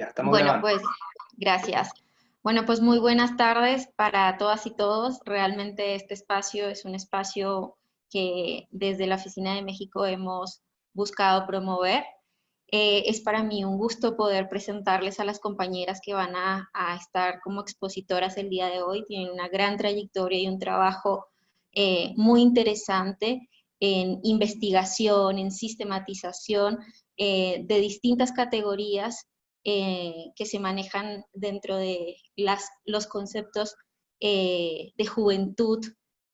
Ya, estamos Bueno, grabando. pues gracias. Bueno, pues muy buenas tardes para todas y todos. Realmente este espacio es un espacio que desde la Oficina de México hemos buscado promover. Es para mí un gusto poder presentarles a las compañeras que van a estar como expositoras el día de hoy. Tienen una gran trayectoria y un trabajo muy interesante en investigación, en sistematización de distintas categorías que se manejan dentro de los conceptos de juventud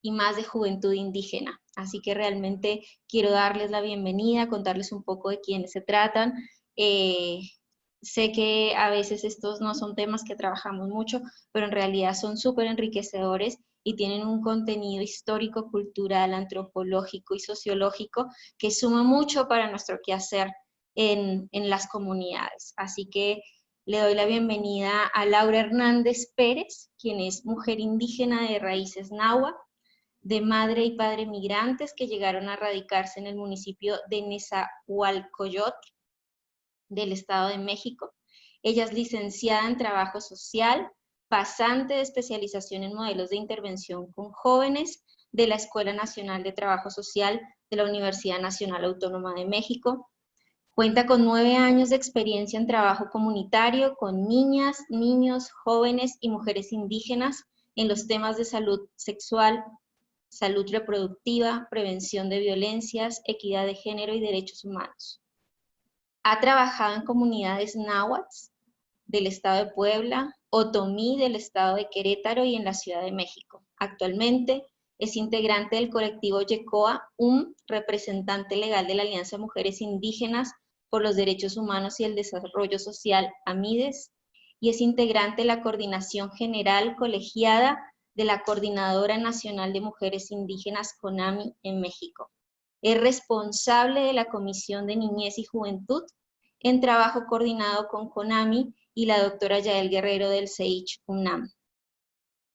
y más de juventud indígena. Así que realmente quiero darles la bienvenida, contarles un poco de quiénes se tratan. Eh, Sé que a veces estos no son temas que trabajamos mucho, pero en realidad son súper enriquecedores y tienen un contenido histórico, cultural, antropológico y sociológico que suma mucho para nuestro quehacer en las comunidades. Así que le doy la bienvenida a Laura Hernández Pérez, quien es mujer indígena de raíces náhuatl, de madre y padre migrantes que llegaron a radicarse en el municipio de Nezahualcóyotl del Estado de México. Ella es licenciada en Trabajo Social, pasante de especialización en modelos de intervención con jóvenes de la Escuela Nacional de Trabajo Social de la Universidad Nacional Autónoma de México. Cuenta con 9 años de experiencia en trabajo comunitario con niñas, niños, jóvenes y mujeres indígenas en los temas de salud sexual, salud reproductiva, prevención de violencias, equidad de género y derechos humanos. Ha trabajado en comunidades náhuatl del estado de Puebla, otomí del estado de Querétaro y en la Ciudad de México. Actualmente es integrante del colectivo YECOA, un representante legal de la Alianza de Mujeres Indígenas por los Derechos Humanos y el Desarrollo Social, AMIDES, y es integrante de la Coordinación General Colegiada de la Coordinadora Nacional de Mujeres Indígenas, CONAMI, en México. Es responsable de la Comisión de Niñez y Juventud en trabajo coordinado con CONAMI y la doctora Yael Guerrero del CEICH UNAM,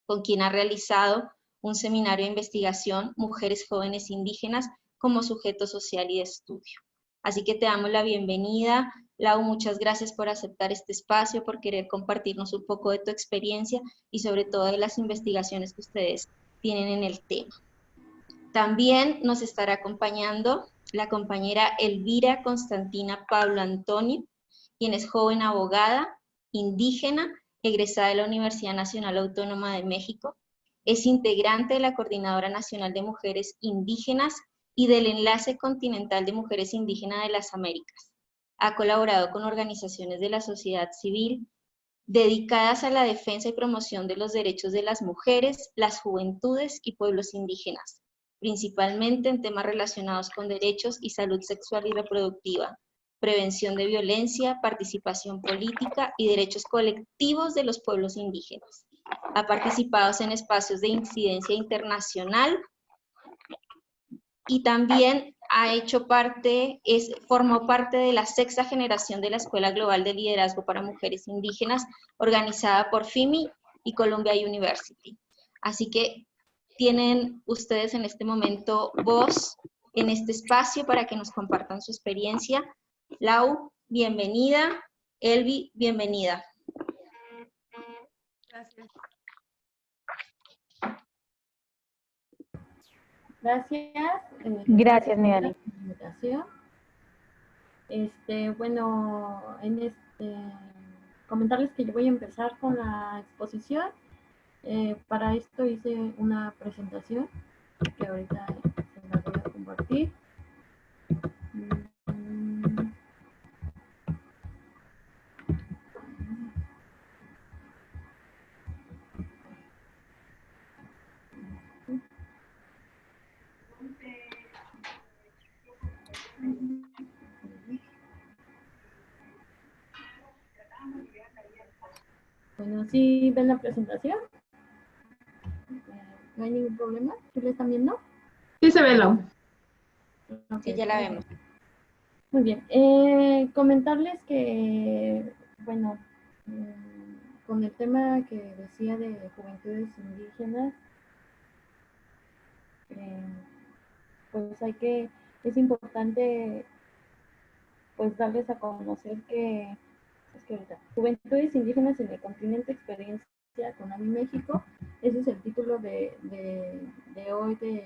con quien ha realizado un seminario de investigación Mujeres Jóvenes Indígenas como sujeto social y de estudio. Así que te damos la bienvenida, Lau, muchas gracias por aceptar este espacio, por querer compartirnos un poco de tu experiencia y sobre todo de las investigaciones que ustedes tienen en el tema. También nos estará acompañando la compañera Elvira Constantina Pablo Antonio, quien es joven abogada, indígena, egresada de la Universidad Nacional Autónoma de México. Es integrante de la Coordinadora Nacional de Mujeres Indígenas y del Enlace Continental de Mujeres Indígenas de las Américas. Ha colaborado con organizaciones de la sociedad civil dedicadas a la defensa y promoción de los derechos de las mujeres, las juventudes y pueblos indígenas, principalmente en temas relacionados con derechos y salud sexual y reproductiva, prevención de violencia, participación política y derechos colectivos de los pueblos indígenas. Ha participado en espacios de incidencia internacional y también ha hecho parte, formó parte de la 6ª generación de la Escuela Global de Liderazgo para Mujeres Indígenas, organizada por FIMI y Columbia University. Así que tienen ustedes en este momento voz en este espacio para que nos compartan su experiencia. Lau, bienvenida. Elvi, bienvenida. Gracias. Gracias. Gracias, Midani. Por la invitación. Bueno, comentarles que yo voy a empezar con la exposición. Para esto hice una presentación que ahorita se la voy a compartir. Bueno, ¿sí ven la presentación? ¿No hay ningún problema? ¿Sí la están viendo? Sí se ve, Lau. Sí, ya la vemos. Muy bien. Comentarles que, bueno, con el tema que decía de juventudes indígenas, pues es importante pues darles a conocer que es que ahorita, Juventudes Indígenas en el Continente, Experiencia con AMI México. Ese es el título de hoy de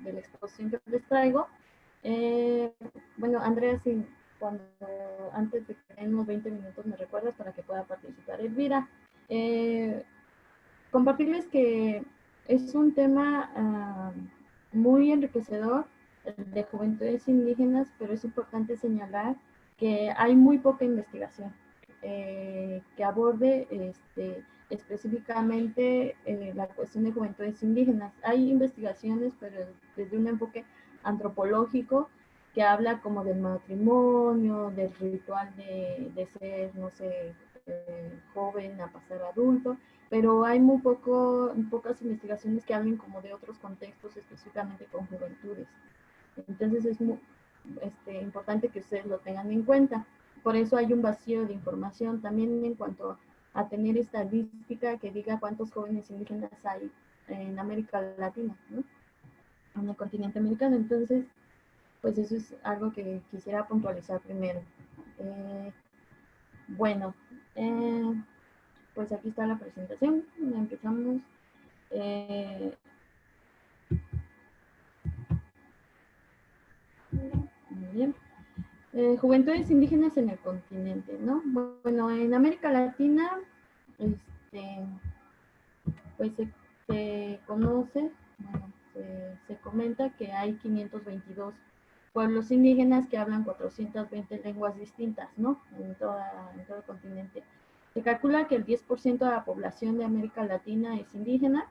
la exposición que les traigo. Bueno, Andrea, si cuando antes de que den unos 20 minutos me recuerdas para que pueda participar Elvira. Compartirles que es un tema muy enriquecedor de juventudes indígenas, pero es importante señalar que hay muy poca investigación que aborde específicamente la cuestión de juventudes indígenas. Hay investigaciones, pero desde un enfoque antropológico que habla como del matrimonio, del ritual de ser, no sé, joven a pasar a adulto, pero hay pocas investigaciones que hablen como de otros contextos, específicamente con juventudes. Entonces es muy importante que ustedes lo tengan en cuenta. Por eso hay un vacío de información también en cuanto a tener estadística que diga cuántos jóvenes indígenas hay en América Latina, ¿no? En el continente americano. Entonces, pues eso es algo que quisiera puntualizar primero. Bueno, pues aquí está la presentación. Empezamos. Muy bien. Juventudes indígenas en el continente, ¿no? Bueno, en América Latina, pues se conoce, bueno, se comenta que hay 522 pueblos indígenas que hablan 420 lenguas distintas, ¿no? En todo el continente. Se calcula que el 10% de la población de América Latina es indígena.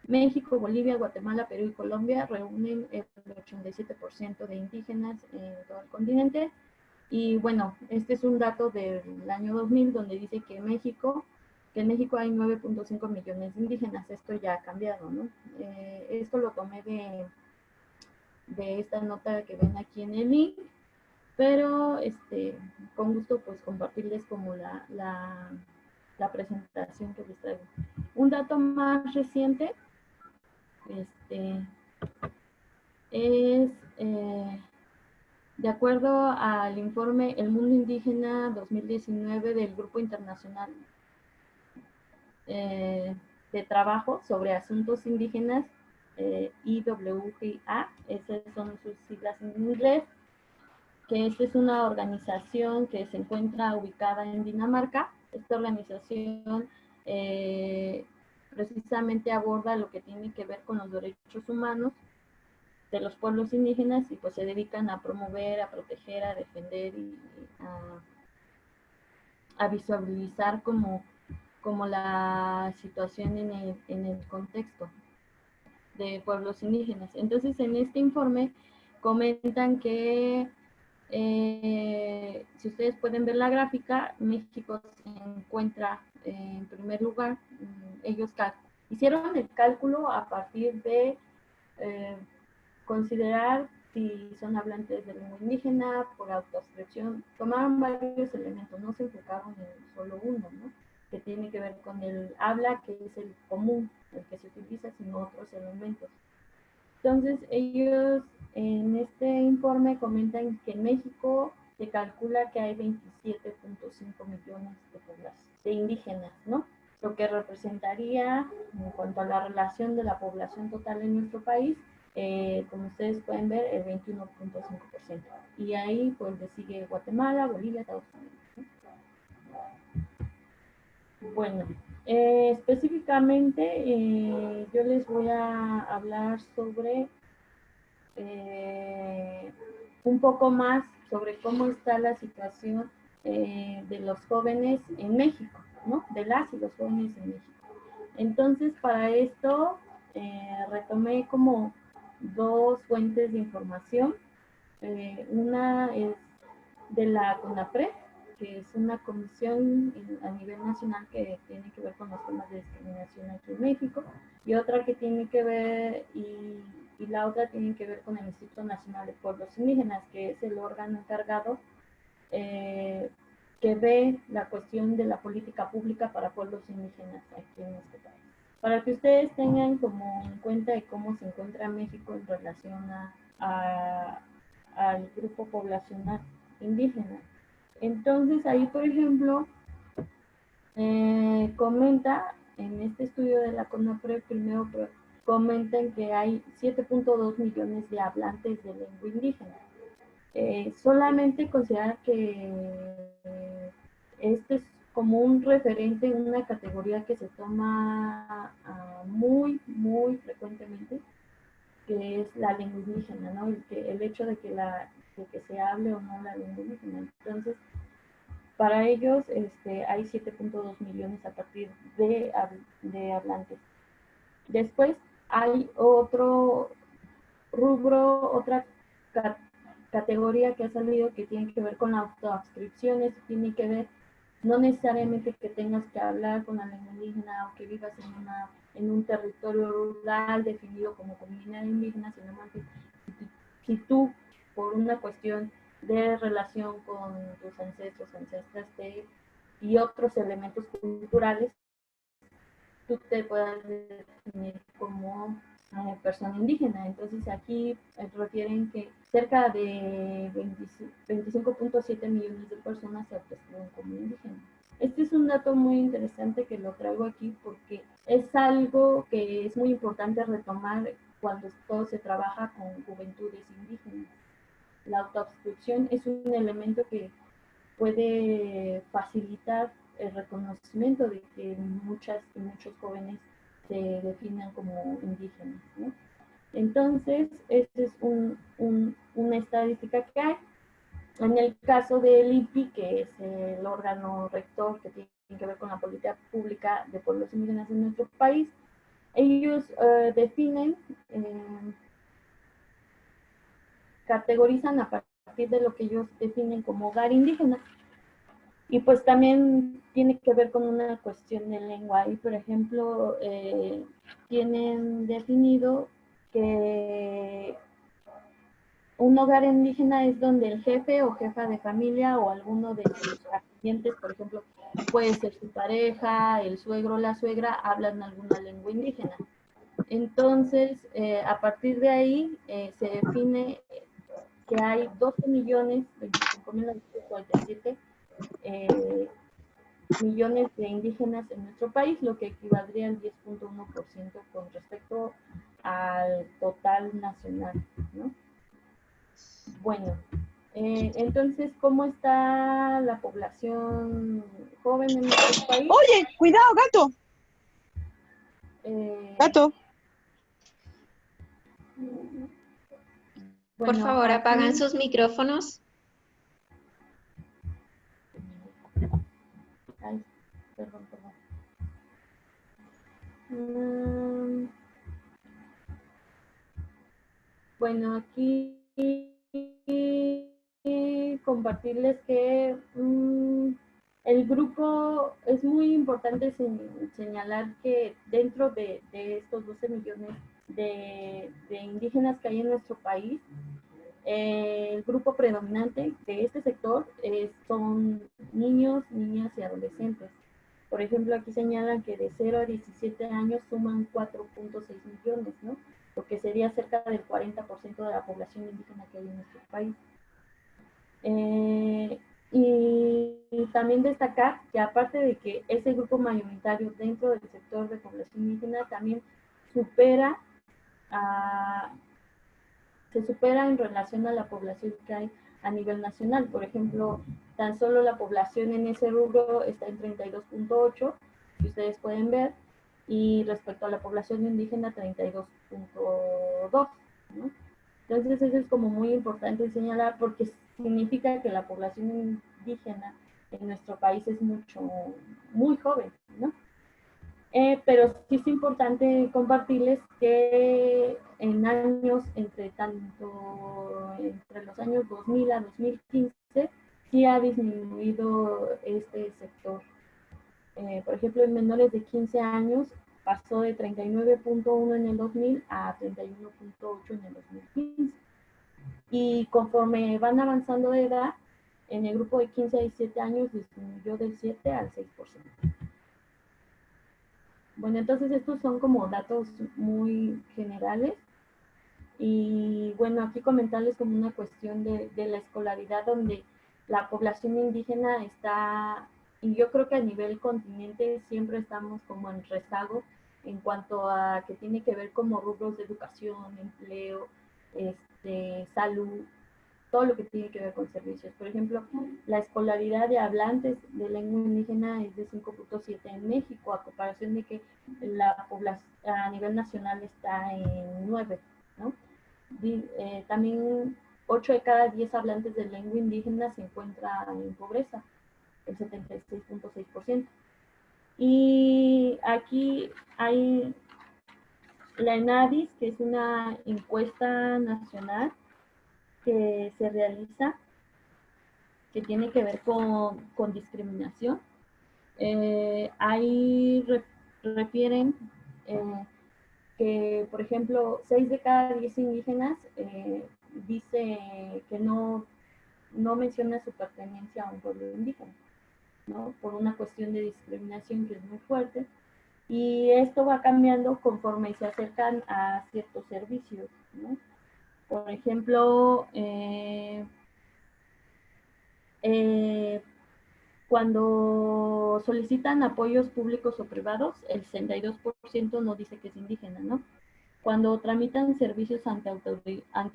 México, Bolivia, Guatemala, Perú y Colombia reúnen el 87% de indígenas en todo el continente. Y bueno, este es un dato del año 2000 donde dice que en México hay 9.5 millones de indígenas. Esto ya ha cambiado, ¿no? Esto lo tomé de esta nota que ven aquí en el link, pero con gusto pues compartirles como la presentación que les traigo. Un dato más reciente es de acuerdo al informe El Mundo Indígena 2019 del Grupo Internacional de Trabajo sobre Asuntos Indígenas, IWGA, esas son sus siglas en inglés, que esta es una organización que se encuentra ubicada en Dinamarca. Esta organización precisamente aborda lo que tiene que ver con los derechos humanos de los pueblos indígenas y pues se dedican a promover, a proteger, a defender y a visualizar como la situación en el contexto de pueblos indígenas. Entonces, en este informe comentan que si ustedes pueden ver la gráfica, México se encuentra en primer lugar. Ellos hicieron el cálculo a partir de considerar si son hablantes de lengua indígena, por autoascripción. Tomaron varios elementos, no se enfocaron en solo uno, ¿no? Que tiene que ver con el habla, que es el común, el que se utiliza, sino otros elementos. Entonces, ellos en este informe comentan que en México se calcula que hay 27.5 millones de población, de indígenas, ¿no? Lo que representaría, en cuanto a la relación de la población total en nuestro país, como ustedes pueden ver, el 21.5%. Y ahí pues le sigue Guatemala, Bolivia, Estados Unidos, ¿no? Bueno, específicamente yo les voy a hablar sobre un poco más sobre cómo está la situación de los jóvenes en México, ¿no? De las y los jóvenes en México. Entonces, para esto retomé como dos fuentes de información. Una es de la CONAPRED, que es una comisión a nivel nacional que tiene que ver con los temas de discriminación aquí en México, y otra que tiene que ver, y la otra tiene que ver con el Instituto Nacional de Pueblos Indígenas, que es el órgano encargado que ve la cuestión de la política pública para pueblos indígenas aquí en este país. Para que ustedes tengan como en cuenta de cómo se encuentra México en relación al grupo poblacional indígena. Entonces ahí, por ejemplo, comenta en este estudio de la CONAPRED, primero comentan que hay 7.2 millones de hablantes de lengua indígena. Solamente considerar que este es como un referente, una categoría que se toma muy frecuentemente, que es la lengua indígena, ¿no? El hecho de que se hable o no la lengua indígena. Entonces, para ellos hay 7.2 millones a partir de hablantes. Después hay otro rubro, otra categoría que ha salido que tiene que ver con la autoadscripción. Eso tiene que ver no necesariamente que tengas que hablar con la lengua indígena o que vivas en un territorio rural definido como comunidad indígena, sino más que si tú, por una cuestión de relación con tus ancestros, ancestras y otros elementos culturales, tú te puedas definir como persona indígena. Entonces aquí refieren que cerca de 25.7 millones de personas se autoescriben como indígenas. Este es un dato muy interesante que lo traigo aquí porque es algo que es muy importante retomar cuando todo se trabaja con juventudes indígenas. La autoadscripción es un elemento que puede facilitar el reconocimiento de que muchos jóvenes se definan como indígenas, ¿no? Entonces, esta es una estadística que hay. En el caso del INPI, que es el órgano rector que tiene que ver con la política pública de pueblos indígenas en nuestro país, ellos definen, categorizan a partir de lo que ellos definen como hogar indígena. Y pues también tiene que ver con una cuestión de lengua. Y por ejemplo, tienen definido que un hogar indígena es donde el jefe o jefa de familia o alguno de sus ascendientes, por ejemplo, puede ser su pareja, el suegro o la suegra, hablan alguna lengua indígena. Entonces, a partir de ahí se define que hay 12.025.947 millones de indígenas en nuestro país, lo que equivaldría al 10.1% con respecto al total nacional, ¿no? Bueno, entonces, ¿cómo está la población joven en nuestro país? Oye, cuidado, gato. Gato. Por Bueno, favor, aquí, apagan sus micrófonos. ay, perdón. Bueno, aquí compartirles que el grupo, es muy importante señalar que dentro de estos 12 millones de indígenas que hay en nuestro país, el grupo predominante de este sector son niños, niñas y adolescentes. Por ejemplo, aquí señalan que de 0 a 17 años suman 4.6 millones, ¿no? Lo que sería cerca del 40% de la población indígena que hay en nuestro país. Y también destacar que aparte de que ese grupo mayoritario dentro del sector de población indígena también se supera en relación a la población que hay a nivel nacional. Por ejemplo, tan solo la población en ese rubro está en 32.8, que ustedes pueden ver, y respecto a la población indígena 32.2, ¿no? Entonces eso es como muy importante señalar porque significa que la población indígena en nuestro país es muy joven, ¿no? Pero sí es importante compartirles que en años entre los años 2000 a 2015 sí ha disminuido este sector. Por ejemplo, en menores de 15 años pasó de 39.1 en el 2000 a 31.8 en el 2015. Y conforme van avanzando de edad, en el grupo de 15 a 17 años disminuyó del 7 al 6%. Bueno, entonces estos son como datos muy generales. Y bueno, aquí comentarles como una cuestión de la escolaridad, donde la población indígena está, y yo creo que a nivel continente siempre estamos como en rezago en cuanto a que tiene que ver como rubros de educación, empleo, salud, todo lo que tiene que ver con servicios. Por ejemplo, la escolaridad de hablantes de lengua indígena es de 5.7 en México, a comparación de que la población a nivel nacional está en 9, ¿no? También 8 de cada 10 hablantes de lengua indígena se encuentran en pobreza, el 76.6%. Y aquí hay la ENADIS, que es una encuesta nacional que se realiza, que tiene que ver con discriminación. Ahí refieren que, por ejemplo, 6 de cada 10 indígenas dice que no menciona su pertenencia a un pueblo indígena, ¿no? Por una cuestión de discriminación que es muy fuerte. Y esto va cambiando conforme se acercan a ciertos servicios, ¿no? Por ejemplo, cuando solicitan apoyos públicos o privados, el 62% no dice que es indígena, ¿no? Cuando tramitan servicios ante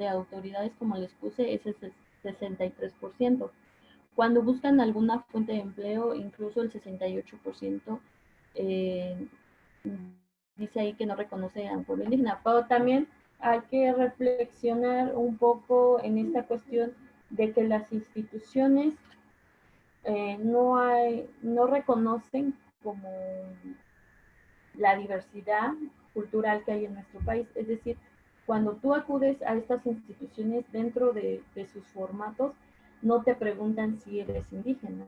autoridades, como les puse, es el 63%. Cuando buscan alguna fuente de empleo, incluso el 68% dice ahí que no reconoce a un pueblo indígena. Pero también hay que reflexionar un poco en esta cuestión de que las instituciones no reconocen como la diversidad cultural que hay en nuestro país. Es decir, cuando tú acudes a estas instituciones dentro de sus formatos, no te preguntan si eres indígena.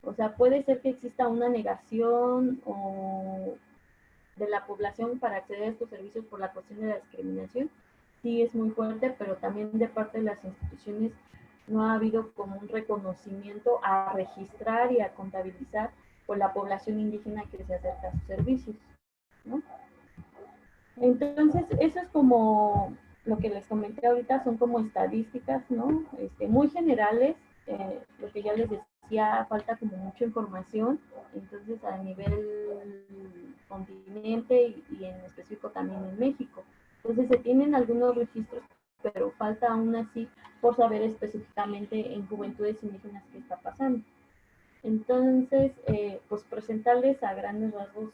O sea, puede ser que exista una negación de la población para acceder a estos servicios por la cuestión de la discriminación. Sí es muy fuerte, pero también de parte de las instituciones no ha habido como un reconocimiento a registrar y a contabilizar por la población indígena que se acerca a sus servicios, ¿no? Entonces, eso es como lo que les comenté ahorita, son como estadísticas, ¿no? Muy generales, lo que ya les decía, falta como mucha información, entonces a nivel continente y en específico también en México. Entonces se tienen algunos registros, pero falta aún así por saber específicamente en juventudes indígenas qué está pasando. Entonces, pues presentarles a grandes rasgos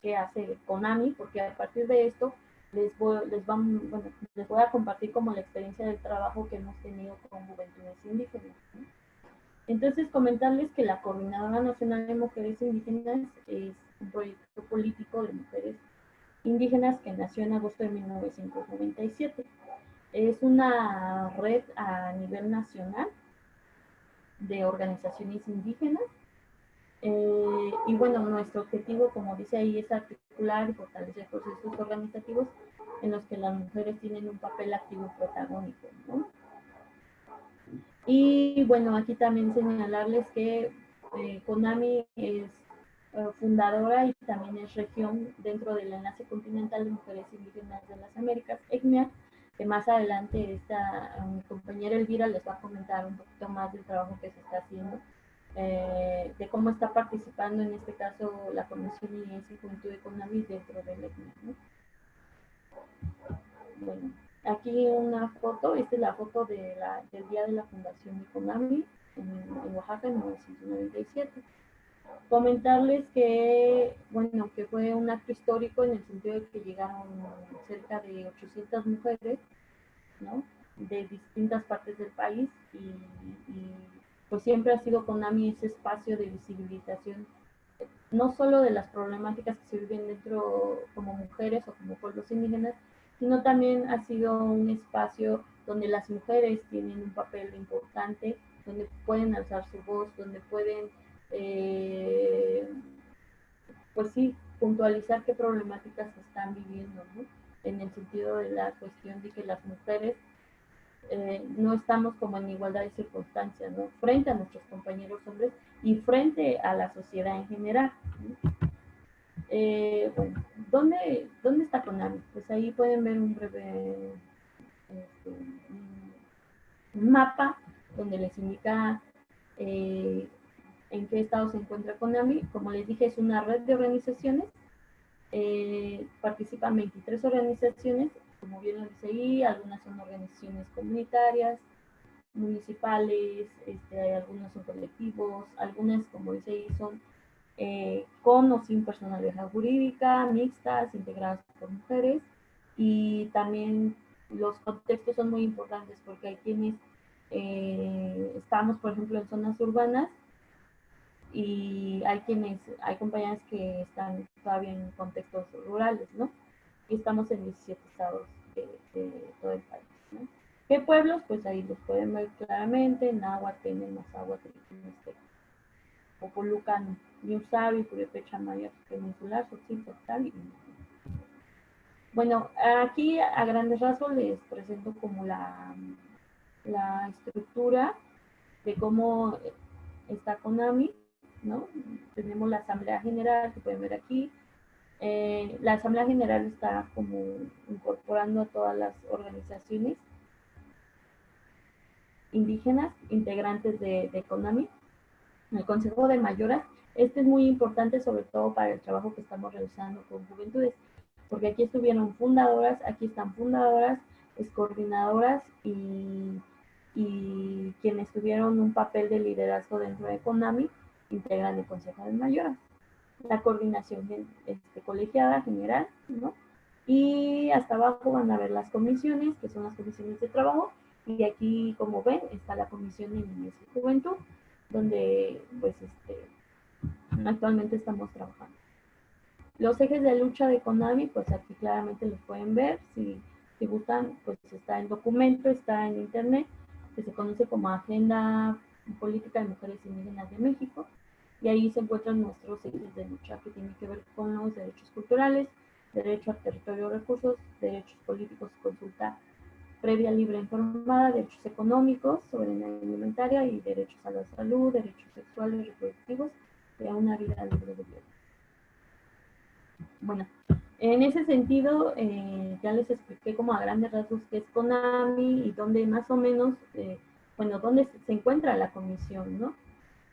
qué hace CONAMI, porque a partir de esto les voy a compartir como la experiencia del trabajo que hemos tenido con juventudes indígenas, ¿no? Entonces, comentarles que la Coordinadora Nacional de Mujeres Indígenas es un proyecto político de mujeres indígenas que nació en agosto de 1997. Es una red a nivel nacional de organizaciones indígenas. Y bueno, nuestro objetivo, como dice ahí, es articular y fortalecer procesos organizativos en los que las mujeres tienen un papel activo y protagónico, ¿no? Y bueno, aquí también señalarles que CONAMI es fundadora y también es región dentro del Enlace Continental de Mujeres Indígenas de las Américas, ECMEA, que más adelante mi compañera Elvira les va a comentar un poquito más del trabajo que se está haciendo, de cómo está participando en este caso la Comisión de Niñez y Juventud de CONAMI dentro del ECMEA, ¿no? Bueno, aquí una foto, esta es la foto del día de la fundación de CONAMI en Oaxaca en 1997. Comentarles que, bueno, que fue un acto histórico en el sentido de que llegaron cerca de 800 mujeres, ¿no? De distintas partes del país y pues siempre ha sido CONAMI ese espacio de visibilización, no solo de las problemáticas que se viven dentro como mujeres o como pueblos indígenas, sino también ha sido un espacio donde las mujeres tienen un papel importante, donde pueden alzar su voz, donde pueden, pues sí, puntualizar qué problemáticas se están viviendo, ¿no? En el sentido de la cuestión de que las mujeres no estamos como en igualdad de circunstancias, ¿no? Frente a nuestros compañeros hombres y frente a la sociedad en general, ¿no? Bueno, ¿dónde está CONAMI? Pues ahí pueden ver un breve un mapa donde les indica en qué estado se encuentra CONAMI. Como les dije, es una red de organizaciones. Participan 23 organizaciones, como bien lo dice ahí, algunas son organizaciones comunitarias, municipales, algunos son colectivos, algunas, como dice ahí, son con o sin personalidad jurídica, mixtas, integradas por mujeres, y también los contextos son muy importantes porque hay quienes estamos, por ejemplo, en zonas urbanas y hay compañías que están todavía en contextos rurales, ¿no? Y estamos en 17 estados de todo el país, ¿no? ¿Qué pueblos? Pues ahí los pueden ver claramente: Náhuatl, Mazahuatl, Popolucan, Niusabi, Purépecha, Maya Peninsular, Xochitl, Tal. Bueno, aquí a grandes rasgos les presento como la estructura de cómo está CONAMI, ¿no? Tenemos la Asamblea General, que pueden ver aquí. La Asamblea General está como incorporando a todas las organizaciones indígenas integrantes de CONAMI. El Consejo de Mayoras, este es muy importante sobre todo para el trabajo que estamos realizando con juventudes, porque aquí estuvieron fundadoras, aquí están fundadoras, coordinadoras y quienes tuvieron un papel de liderazgo dentro de CONAMI integran el Consejo de Mayoras. La coordinación colegiada general, ¿no? Y hasta abajo van a ver las comisiones, que son las comisiones de trabajo, y aquí, como ven, está la comisión de niñez y juventud, donde pues actualmente estamos trabajando. Los ejes de lucha de CONAMI, pues aquí claramente los pueden ver. Si gustan, pues está en documento, está en internet, que se conoce como Agenda Política de Mujeres Indígenas de México, y ahí se encuentran nuestros ejes de lucha que tienen que ver con los derechos culturales, derecho al territorio y recursos, derechos políticos, consulta previa, libre, informada, derechos económicos, soberanía alimentaria y derechos a la salud, derechos sexuales y reproductivos y a una vida libre de violencia. Bueno, en ese sentido, ya les expliqué como a grandes rasgos qué es CONAMI y dónde más o menos, bueno, dónde se encuentra la comisión, ¿no?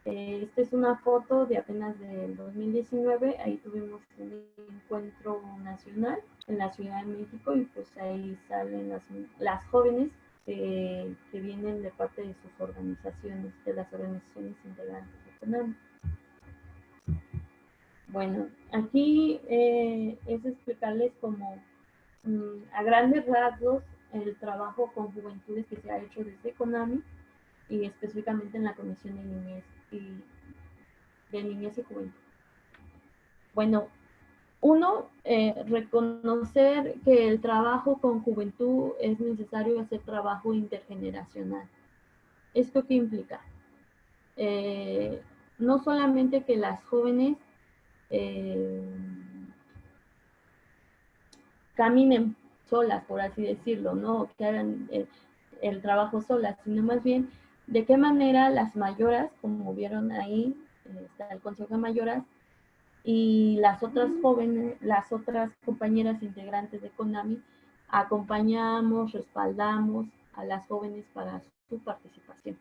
Esta es una foto de apenas del 2019, ahí tuvimos un encuentro nacional en la Ciudad de México y pues ahí salen las jóvenes que vienen de parte de sus organizaciones, de las organizaciones integrantes de CONAMI. Bueno, aquí es explicarles como a grandes rasgos el trabajo con juventudes que se ha hecho desde CONAMI y específicamente en la Comisión de Niñez y Juventud. Bueno, uno, reconocer que el trabajo con juventud es necesario hacer trabajo intergeneracional. ¿Esto qué implica? No solamente que las jóvenes caminen solas, por así decirlo, ¿no? Que hagan el trabajo solas, sino más bien de qué manera las mayoras, como vieron ahí, está el Consejo de Mayoras, y las otras jóvenes, las otras compañeras integrantes de CONAMI, acompañamos, respaldamos a las jóvenes para su participación,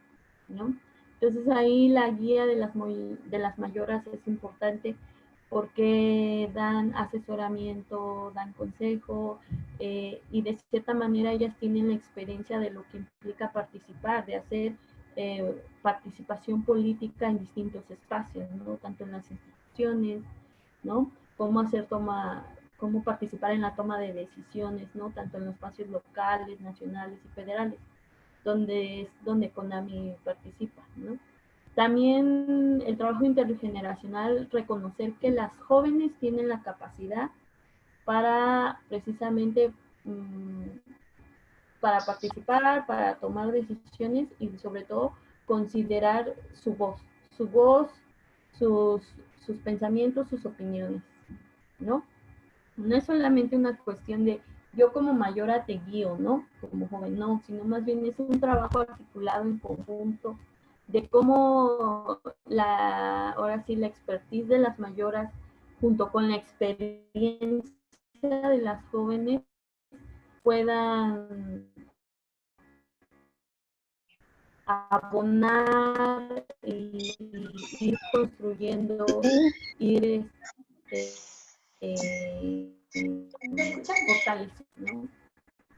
¿no? Entonces ahí la guía de las mayoras es importante porque dan asesoramiento, dan consejo, y de cierta manera ellas tienen la experiencia de lo que implica participar, de hacer participación política en distintos espacios, ¿no? Tanto en las instituciones, ¿no? Cómo participar en la toma de decisiones, ¿no? Tanto en los espacios locales, nacionales y federales, donde CONAMI participa, ¿no? También el trabajo intergeneracional, reconocer que las jóvenes tienen la capacidad para precisamente para participar, para tomar decisiones y sobre todo considerar su voz, sus pensamientos, sus opiniones, ¿no? No es solamente una cuestión de yo como mayora te guío, ¿no? Como joven, no, sino más bien es un trabajo articulado en conjunto de cómo ahora sí, la expertise de las mayoras junto con la experiencia de las jóvenes puedan abonar y ir construyendo, ir fortaleciendo, ¿no?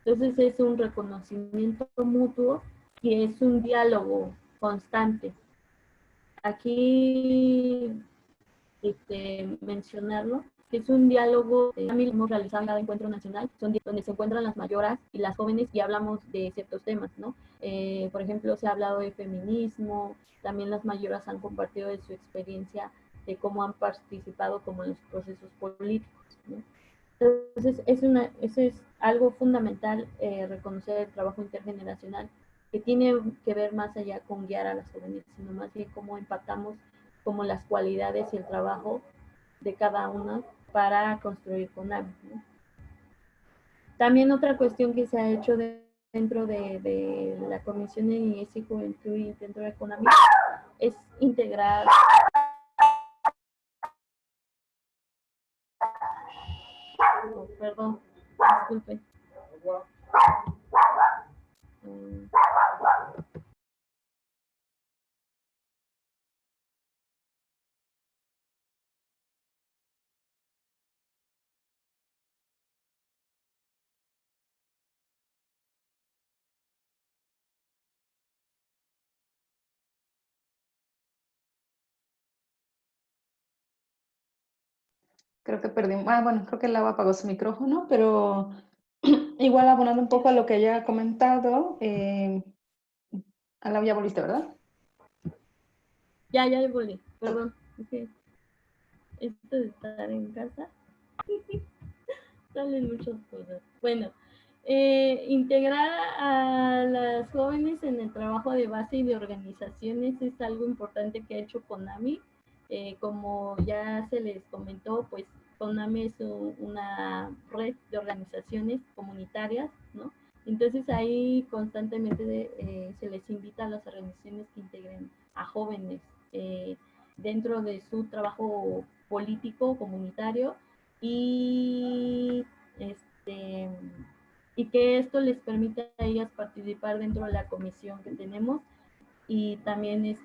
Entonces es un reconocimiento mutuo y es un diálogo constante. Aquí mencionarlo, que es un diálogo, también hemos realizado en cada encuentro nacional, donde se encuentran las mayoras y las jóvenes y hablamos de ciertos temas, ¿no? Por ejemplo, se ha hablado de feminismo, también las mayoras han compartido de su experiencia de cómo han participado como en los procesos políticos, ¿no? Entonces, eso es algo fundamental, reconocer el trabajo intergeneracional, que tiene que ver más allá con guiar a las jóvenes, sino más bien cómo impactamos como las cualidades y el trabajo de cada una para construir CONAMI, ¿no? También otra cuestión que se ha hecho dentro de la Comisión de Niñez y Juventud y dentro de CONAMI es integrar. Oh, perdón, disculpen. Creo que perdimos. Ah, bueno, creo que Lau apagó su micrófono, pero igual abonando un poco a lo que ella ha comentado. A Lau ya volviste, ¿verdad? Ya volví, perdón. Okay. Esto de estar en casa, salen muchas cosas. Bueno, integrar a las jóvenes en el trabajo de base y de organizaciones es algo importante que ha hecho CONAMI. Como ya se les comentó, pues CONAMI es una red de organizaciones comunitarias, ¿no? Entonces ahí constantemente se les invita a las organizaciones que integren a jóvenes dentro de su trabajo político comunitario y y que esto les permita a ellas participar dentro de la comisión que tenemos y también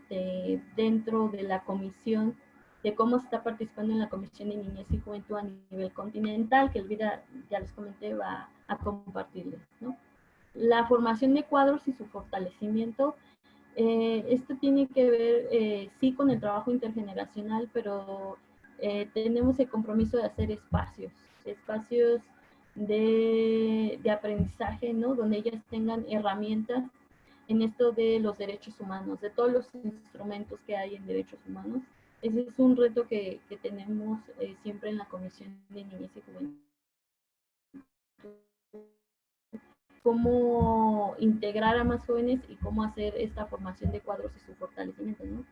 dentro de la comisión de cómo se está participando en la Comisión de Niñez y Juventud a nivel continental, que Elvira, ya les comenté, va a compartirles, ¿no? La formación de cuadros y su fortalecimiento, esto tiene que ver, sí, con el trabajo intergeneracional, pero tenemos el compromiso de hacer espacios de aprendizaje, ¿no? Donde ellas tengan herramientas en esto de los derechos humanos, de todos los instrumentos que hay en derechos humanos. Ese es un reto que tenemos siempre en la Comisión de Niñez y Juventud. Cómo integrar a más jóvenes y cómo hacer esta formación de cuadros y su fortalecimiento, ¿no?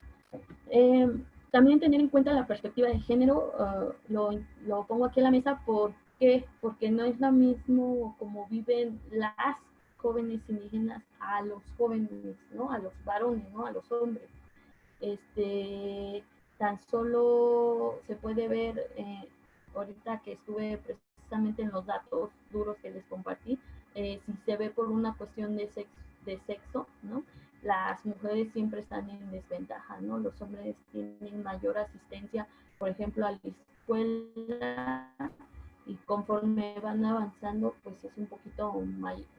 También tener en cuenta la perspectiva de género, lo pongo aquí en la mesa porque no es lo mismo como viven las jóvenes indígenas a los jóvenes, ¿no? A los varones, ¿no? A los hombres. Tan solo se puede ver, ahorita que estuve precisamente en los datos duros que les compartí, si se ve por una cuestión de sexo, ¿no? Las mujeres siempre están en desventaja, ¿no? Los hombres tienen mayor asistencia, por ejemplo, a la escuela, y conforme van avanzando, pues es un poquito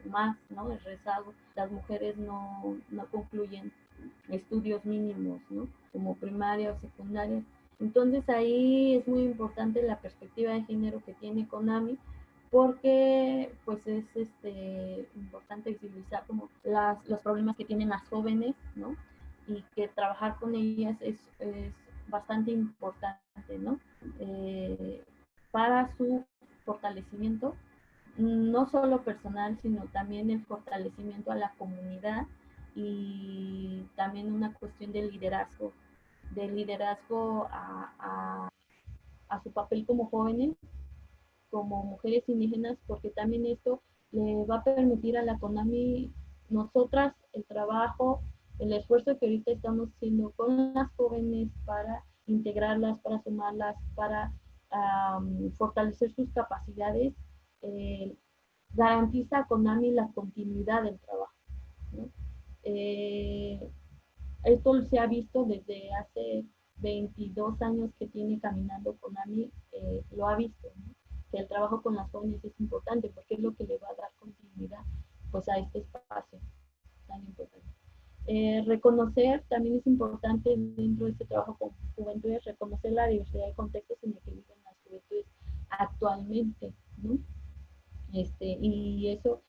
más, ¿no? El rezago. Las mujeres no concluyen estudios mínimos, ¿no? Como primaria o secundaria. Entonces ahí es muy importante la perspectiva de género que tiene CONAMI, porque pues es importante visibilizar como los problemas que tienen las jóvenes, ¿no? Y que trabajar con ellas es bastante importante, ¿no? Para su fortalecimiento, no solo personal, sino también el fortalecimiento a la comunidad y también una cuestión de liderazgo a su papel como jóvenes, como mujeres indígenas, porque también esto le va a permitir a la CONAMI, nosotras, el trabajo, el esfuerzo que ahorita estamos haciendo con las jóvenes para integrarlas, para sumarlas, para fortalecer sus capacidades, garantiza a CONAMI la continuidad del trabajo, ¿no? Esto se ha visto desde hace 22 años que tiene caminando con AMI, lo ha visto, ¿no? Que el trabajo con las jóvenes es importante porque es lo que le va a dar continuidad pues, a este espacio tan importante. Reconocer también es importante dentro de este trabajo con juventudes, reconocer la diversidad de contextos en el que viven las juventudes actualmente, ¿no? Y eso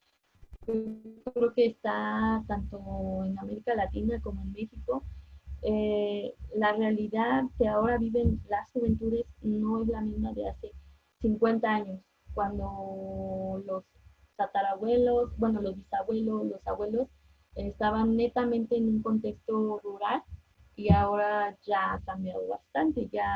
creo que está tanto en América Latina como en México. La realidad que ahora viven las juventudes no es la misma de hace 50 años, cuando los tatarabuelos, bueno, los bisabuelos, los abuelos, estaban netamente en un contexto rural y ahora ya ha cambiado bastante. Ya,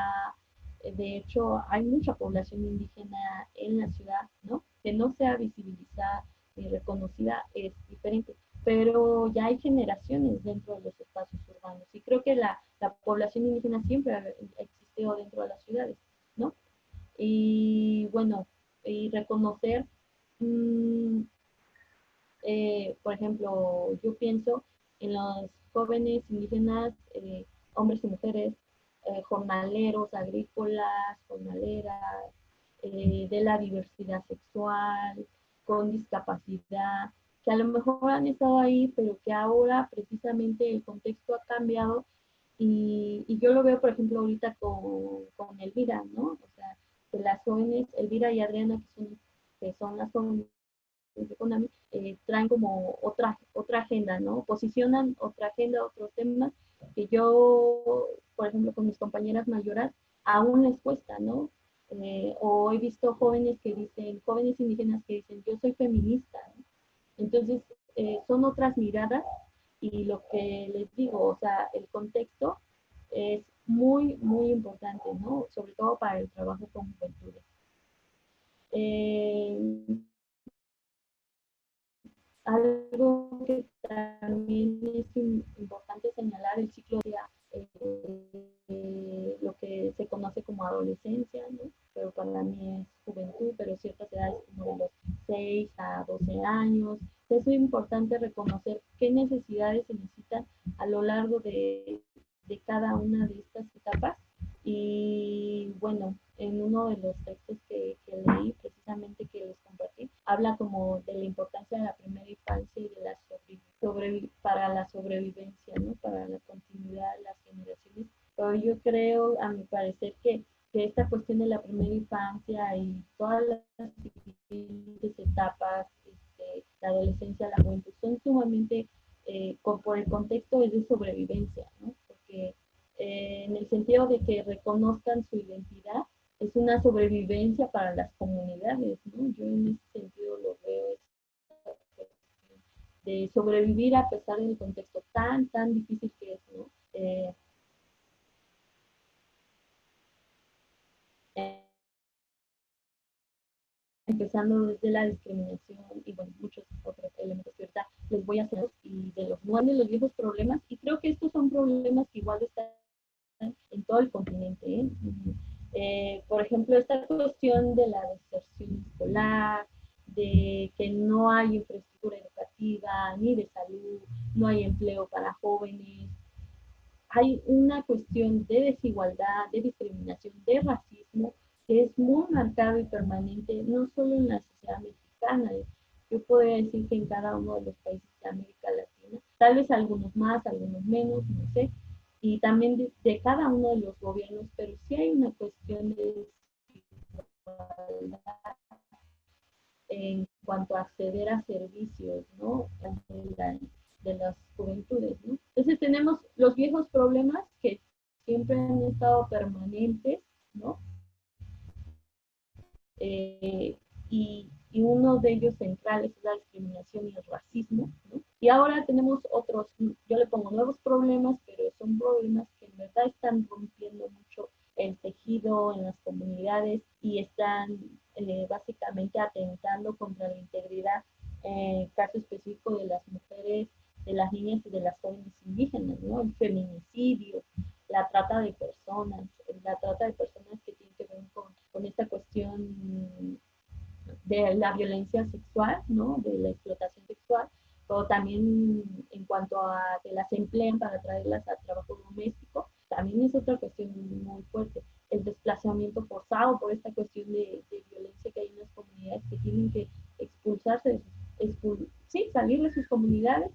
de hecho, hay mucha población indígena en la ciudad, ¿no? Que no sea visibilizada y reconocida es diferente, pero ya hay generaciones dentro de los espacios urbanos y creo que la población indígena siempre ha existido dentro de las ciudades, ¿no? Y bueno, y reconocer, mmm, por ejemplo, yo pienso en los jóvenes indígenas, hombres y mujeres, jornaleros, agrícolas, jornaleras, de la diversidad sexual, con discapacidad, que a lo mejor han estado ahí, pero que ahora precisamente el contexto ha cambiado y yo lo veo, por ejemplo, ahorita con Elvira, ¿no? O sea, que las jóvenes, Elvira y Adriana, que son las jóvenes Konami, traen como otra agenda, ¿no? Posicionan otra agenda, otros temas que yo, por ejemplo, con mis compañeras mayoras, aún les cuesta, ¿no? O he visto jóvenes que dicen, jóvenes indígenas que dicen, yo soy feminista, ¿no? Entonces, son otras miradas y lo que les digo, o sea, el contexto es muy, muy importante, ¿no? Sobre todo para el trabajo con juventudes. Eh, Algo que también es importante señalar, el ciclo de lo que se conoce como adolescencia, ¿no? Pero para mí es juventud, pero ciertas edades como de los 6 a 12 años. Es muy importante reconocer qué necesidades se necesitan a lo largo de cada una de estas etapas. Y bueno, en uno de los textos que leí, precisamente que les compartí, habla como de la importancia de la primera infancia y de la para la sobrevivencia, ¿no? Para la continuidad de las generaciones. Pero yo creo, a mi parecer, que esta cuestión de la primera infancia y todas las siguientes etapas, la adolescencia, la juventud, son sumamente, por el contexto es de sobrevivencia, ¿no? Porque en el sentido de que reconozcan su identidad, es una sobrevivencia para las comunidades, ¿no? Yo en ese sentido lo veo, de sobrevivir a pesar del contexto tan difícil que es, ¿no? Empezando desde la discriminación y bueno, muchos otros elementos que ahorita les voy a hacer y de los nuevos de los viejos problemas, y creo que estos son problemas que igual están en todo el continente. Por ejemplo, esta cuestión de la deserción escolar, de que no hay infraestructura educativa ni de salud, no hay empleo para jóvenes, hay una cuestión de desigualdad, de discriminación, de racismo, que es muy marcado y permanente, no solo en la sociedad mexicana, yo podría decir que en cada uno de los países de América Latina, tal vez algunos más, algunos menos, no sé, y también de cada uno de los gobiernos, pero sí hay una cuestión de desigualdad en cuanto a acceder a servicios, ¿no? De las juventudes, ¿no? Entonces tenemos los viejos problemas que siempre han estado permanentes, ¿no? Y uno de ellos centrales es la discriminación y el racismo, ¿no? Y ahora tenemos otros, yo le pongo nuevos problemas, pero son problemas que en verdad están rompiendo mucho el tejido en las comunidades y están básicamente atentando contra la integridad, caso específico de las mujeres, de las niñas y de las jóvenes indígenas, ¿no? El feminicidio, la trata de personas que tienen que ver con esta cuestión de la violencia sexual, ¿no? De la explotación sexual, pero también en cuanto a que las emplean para traerlas al trabajo doméstico, también es otra cuestión muy fuerte. El desplazamiento forzado por esta cuestión de violencia que hay en las comunidades que tienen que expulsarse, sí, salir de sus comunidades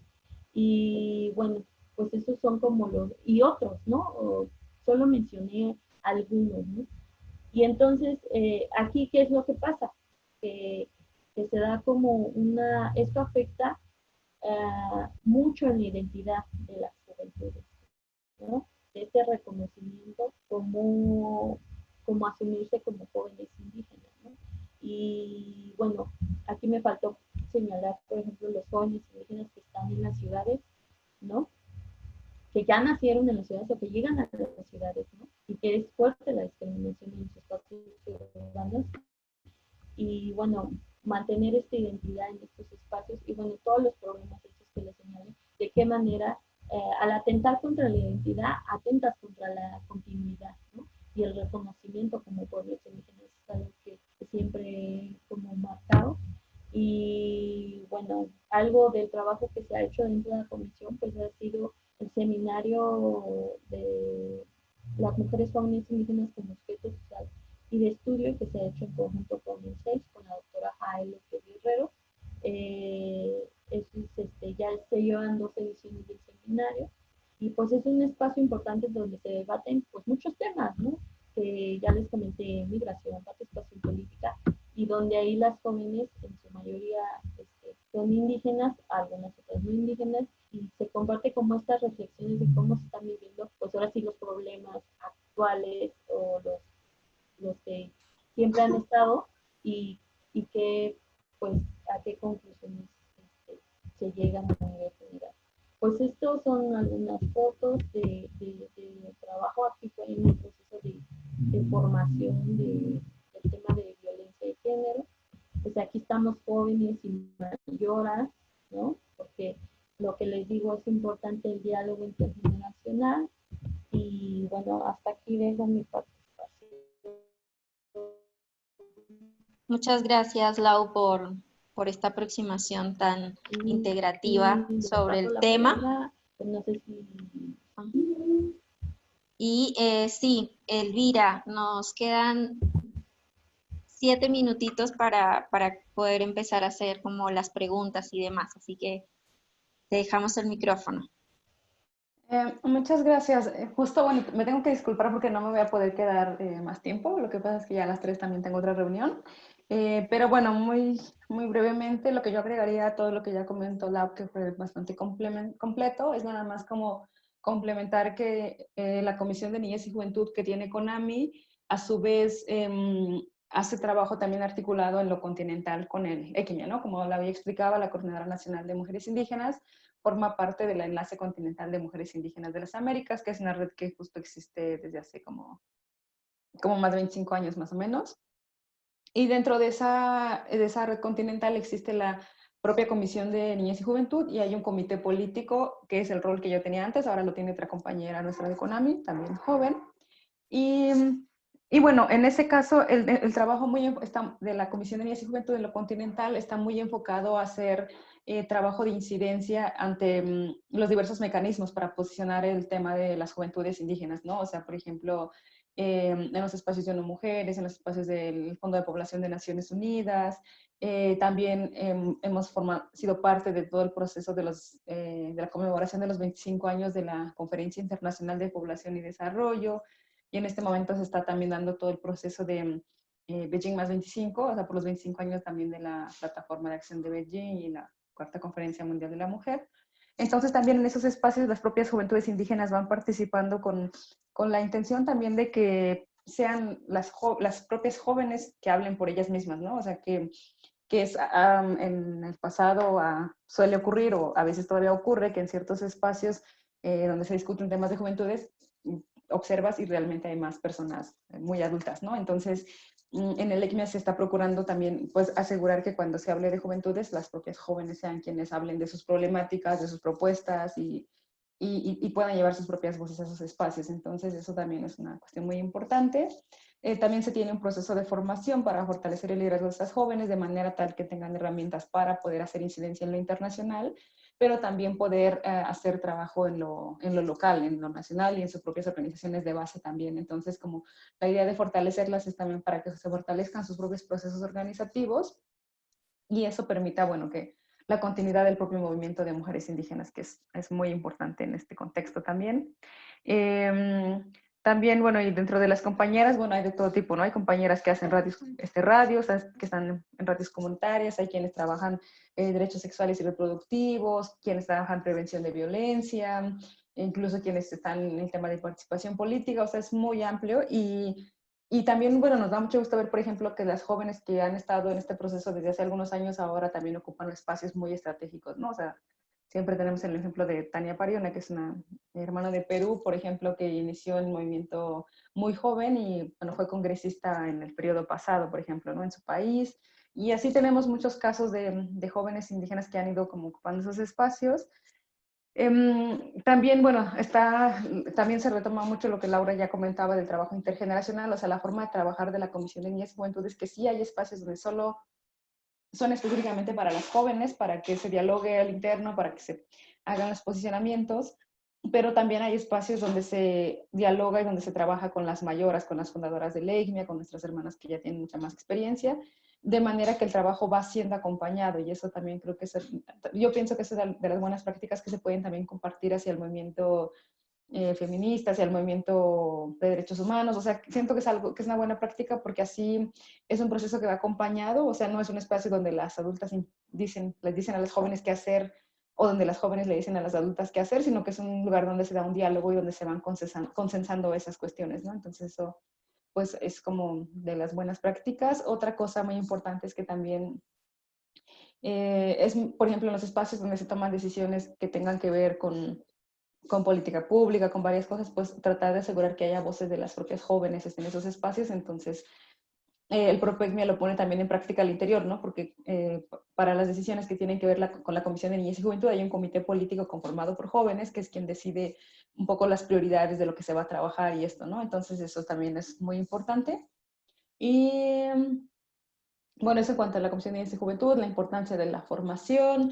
y bueno, pues esos son como los, y otros, ¿no? Solo mencioné algunos, ¿no? Y entonces, aquí, ¿qué es lo que pasa? Que se da como esto afecta mucho en la identidad de las juventudes, ¿no? Este reconocimiento como asumirse como jóvenes indígenas, ¿no? Y bueno, aquí me faltó señalar, por ejemplo, los jóvenes indígenas que están en las ciudades, ¿no? Que ya nacieron en las ciudades o que llegan a las ciudades, ¿no? Y que es fuerte la discriminación en sus espacios urbanos. Y bueno, mantener esta identidad en estos espacios y bueno, todos los problemas estos que les señalé, de qué manera al atentar contra la identidad, atentas contra la continuidad, ¿no? Y el reconocimiento como pueblos indígenas es algo que siempre como marcado. Y bueno, algo del trabajo que se ha hecho dentro de la comisión, pues ha sido el seminario de las mujeres jóvenes indígenas como objeto social y de estudio que se ha hecho en conjunto con el CEIS, con la doctora Jael López Guerrero. Ya se llevan 2 ediciones del seminario y pues es un espacio importante donde se debaten pues muchos temas, ¿no? Que ya les comenté, migración, participación política, y donde ahí las jóvenes en su mayoría son indígenas, algunas otras no indígenas, y se comparte como estas reflexiones de cómo se están viviendo, pues ahora sí los problemas actuales o los que siempre han estado y que, pues, a qué conclusiones se llegan a nivel general. Pues estos son algunas fotos de trabajo. Aquí fue en el proceso de formación del tema de violencia de género. Pues aquí estamos jóvenes y mayoras, ¿no? Porque lo que les digo es importante el diálogo intergeneracional. Y bueno, hasta aquí dejo mi participación. Muchas gracias, Lau, por esta aproximación tan integrativa Les sobre paso el la tema. palabra, pues no sé si... Y sí, Elvira, nos quedan 7 minutitos para poder empezar a hacer como las preguntas y demás, así que te dejamos el micrófono. Muchas gracias. Justo, bueno, me tengo que disculpar porque no me voy a poder quedar más tiempo. Lo que pasa es que ya a las 3 también tengo otra reunión. Pero bueno, muy brevemente, lo que yo agregaría a todo lo que ya comentó Lau, que fue bastante completo, es nada más como complementar que la Comisión de Niñez y Juventud que tiene CONAMI, a su vez, hace trabajo también articulado en lo continental con el EQUIña, ¿no? Como la había explicado, la Coordinadora Nacional de Mujeres Indígenas forma parte del Enlace Continental de Mujeres Indígenas de las Américas, que es una red que justo existe desde hace como más de 25 años más o menos. Y dentro de esa red continental existe la propia Comisión de Niñez y Juventud y hay un comité político, que es el rol que yo tenía antes, ahora lo tiene otra compañera nuestra de CONAMI, también joven. Y bueno, en ese caso, el trabajo de la Comisión de Niñez y Juventud en lo continental está muy enfocado a hacer trabajo de incidencia ante los diversos mecanismos para posicionar el tema de las juventudes indígenas, ¿no? O sea, por ejemplo, en los espacios de ONU Mujeres, en los espacios del Fondo de Población de Naciones Unidas. También hemos sido parte de todo el proceso de la conmemoración de los 25 años de la Conferencia Internacional de Población y Desarrollo. Y en este momento se está también dando todo el proceso de Beijing más 25, o sea, por los 25 años también de la Plataforma de Acción de Beijing y la Cuarta Conferencia Mundial de la Mujer. Entonces también en esos espacios las propias juventudes indígenas van participando con la intención también de que sean las propias jóvenes que hablen por ellas mismas, ¿no? O sea, que es en el pasado suele ocurrir, o a veces todavía ocurre, que en ciertos espacios donde se discuten temas de juventudes, observas y realmente hay más personas muy adultas, ¿no? Entonces, en el ECMIA se está procurando también, pues, asegurar que cuando se hable de juventudes, las propias jóvenes sean quienes hablen de sus problemáticas, de sus propuestas y puedan llevar sus propias voces a esos espacios. Entonces, eso también es una cuestión muy importante. También se tiene un proceso de formación para fortalecer el liderazgo de estas jóvenes de manera tal que tengan herramientas para poder hacer incidencia en lo internacional. pero también poder hacer trabajo en lo local, en lo nacional y en sus propias organizaciones de base también. Entonces, como la idea de fortalecerlas es también para que se fortalezcan sus propios procesos organizativos y eso permita, bueno, que la continuidad del propio movimiento de mujeres indígenas, que es muy importante en este contexto también. También, bueno, y dentro de las compañeras, bueno, hay de todo tipo, ¿no? Hay compañeras que hacen radios, que están en radios comunitarias, hay quienes trabajan derechos sexuales y reproductivos, quienes trabajan prevención de violencia, incluso quienes están en el tema de participación política, o sea, es muy amplio y también, bueno, nos da mucho gusto ver, por ejemplo, que las jóvenes que han estado en este proceso desde hace algunos años ahora también ocupan espacios muy estratégicos, ¿no? O sea, siempre tenemos el ejemplo de Tania Pariona, que es una hermana de Perú, por ejemplo, que inició el movimiento muy joven y, bueno, fue congresista en el periodo pasado, por ejemplo, ¿no? En su país. Y así tenemos muchos casos de jóvenes indígenas que han ido como ocupando esos espacios. También, bueno, también se retoma mucho lo que Laura ya comentaba del trabajo intergeneracional, o sea, la forma de trabajar de la Comisión de Niñez y Juventudes, que sí hay espacios donde solo son específicamente para las jóvenes, para que se dialogue al interno, para que se hagan los posicionamientos, pero también hay espacios donde se dialoga y donde se trabaja con las mayoras, con las fundadoras de LEGMIA, con nuestras hermanas que ya tienen mucha más experiencia, de manera que el trabajo va siendo acompañado y eso también creo que yo pienso que es de las buenas prácticas que se pueden también compartir hacia el movimiento feminista, hacia el movimiento de derechos humanos, o sea, siento que es algo, que es una buena práctica porque así es un proceso que va acompañado, o sea, no es un espacio donde las adultas les dicen a las jóvenes qué hacer o donde las jóvenes le dicen a las adultas qué hacer, sino que es un lugar donde se da un diálogo y donde se van consensando esas cuestiones, ¿no? Entonces eso, pues, es como de las buenas prácticas. Otra cosa muy importante es que también es, por ejemplo, en los espacios donde se toman decisiones que tengan que ver con política pública, con varias cosas, pues tratar de asegurar que haya voces de las propias jóvenes en esos espacios. Entonces, el propio ECMIA lo pone también en práctica al interior, ¿no? Porque para las decisiones que tienen que ver con la Comisión de Niñez y Juventud hay un comité político conformado por jóvenes, que es quien decide un poco las prioridades de lo que se va a trabajar y esto, ¿no? Entonces, eso también es muy importante. Y bueno, eso en cuanto a la Comisión de Niñez y Juventud, la importancia de la formación.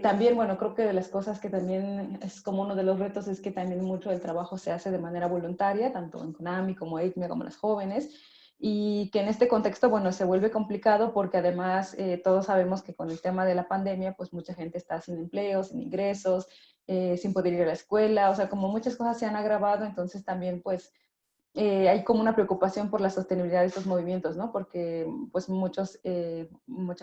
También, bueno, creo que de las cosas que también es como uno de los retos es que también mucho del trabajo se hace de manera voluntaria, tanto en CONAMI como ECMIA, como las jóvenes, y que en este contexto, bueno, se vuelve complicado porque además todos sabemos que con el tema de la pandemia, pues mucha gente está sin empleo, sin ingresos, sin poder ir a la escuela, o sea, como muchas cosas se han agravado, entonces también, pues, hay como una preocupación por la sostenibilidad de estos movimientos, ¿no? Porque pues mucha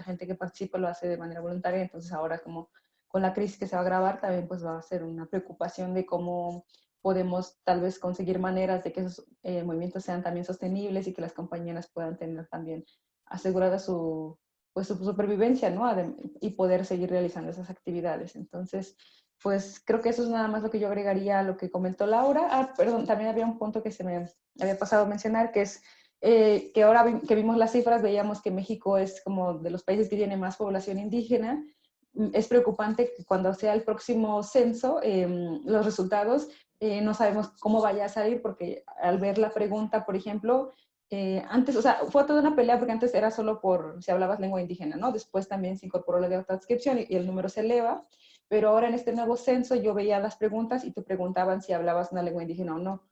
gente que participa lo hace de manera voluntaria, entonces ahora como con la crisis que se va a agravar también pues va a ser una preocupación de cómo podemos tal vez conseguir maneras de que esos movimientos sean también sostenibles y que las compañeras puedan tener también asegurada pues, su supervivencia, ¿no? Y poder seguir realizando esas actividades. Entonces, pues creo que eso es nada más lo que yo agregaría a lo que comentó Laura. Ah, perdón, también había un punto que se me había pasado a mencionar, que es que ahora que vimos las cifras, veíamos que México es como de los países que tiene más población indígena. Es preocupante que cuando sea el próximo censo, los resultados, no sabemos cómo vaya a salir, porque al ver la pregunta, por ejemplo, antes, o sea, fue toda una pelea porque antes era solo por si hablabas lengua indígena, ¿no? Después también se incorporó la de autoadscripción y el número se eleva, pero ahora en este nuevo censo yo veía las preguntas y te preguntaban si hablabas una lengua indígena o no.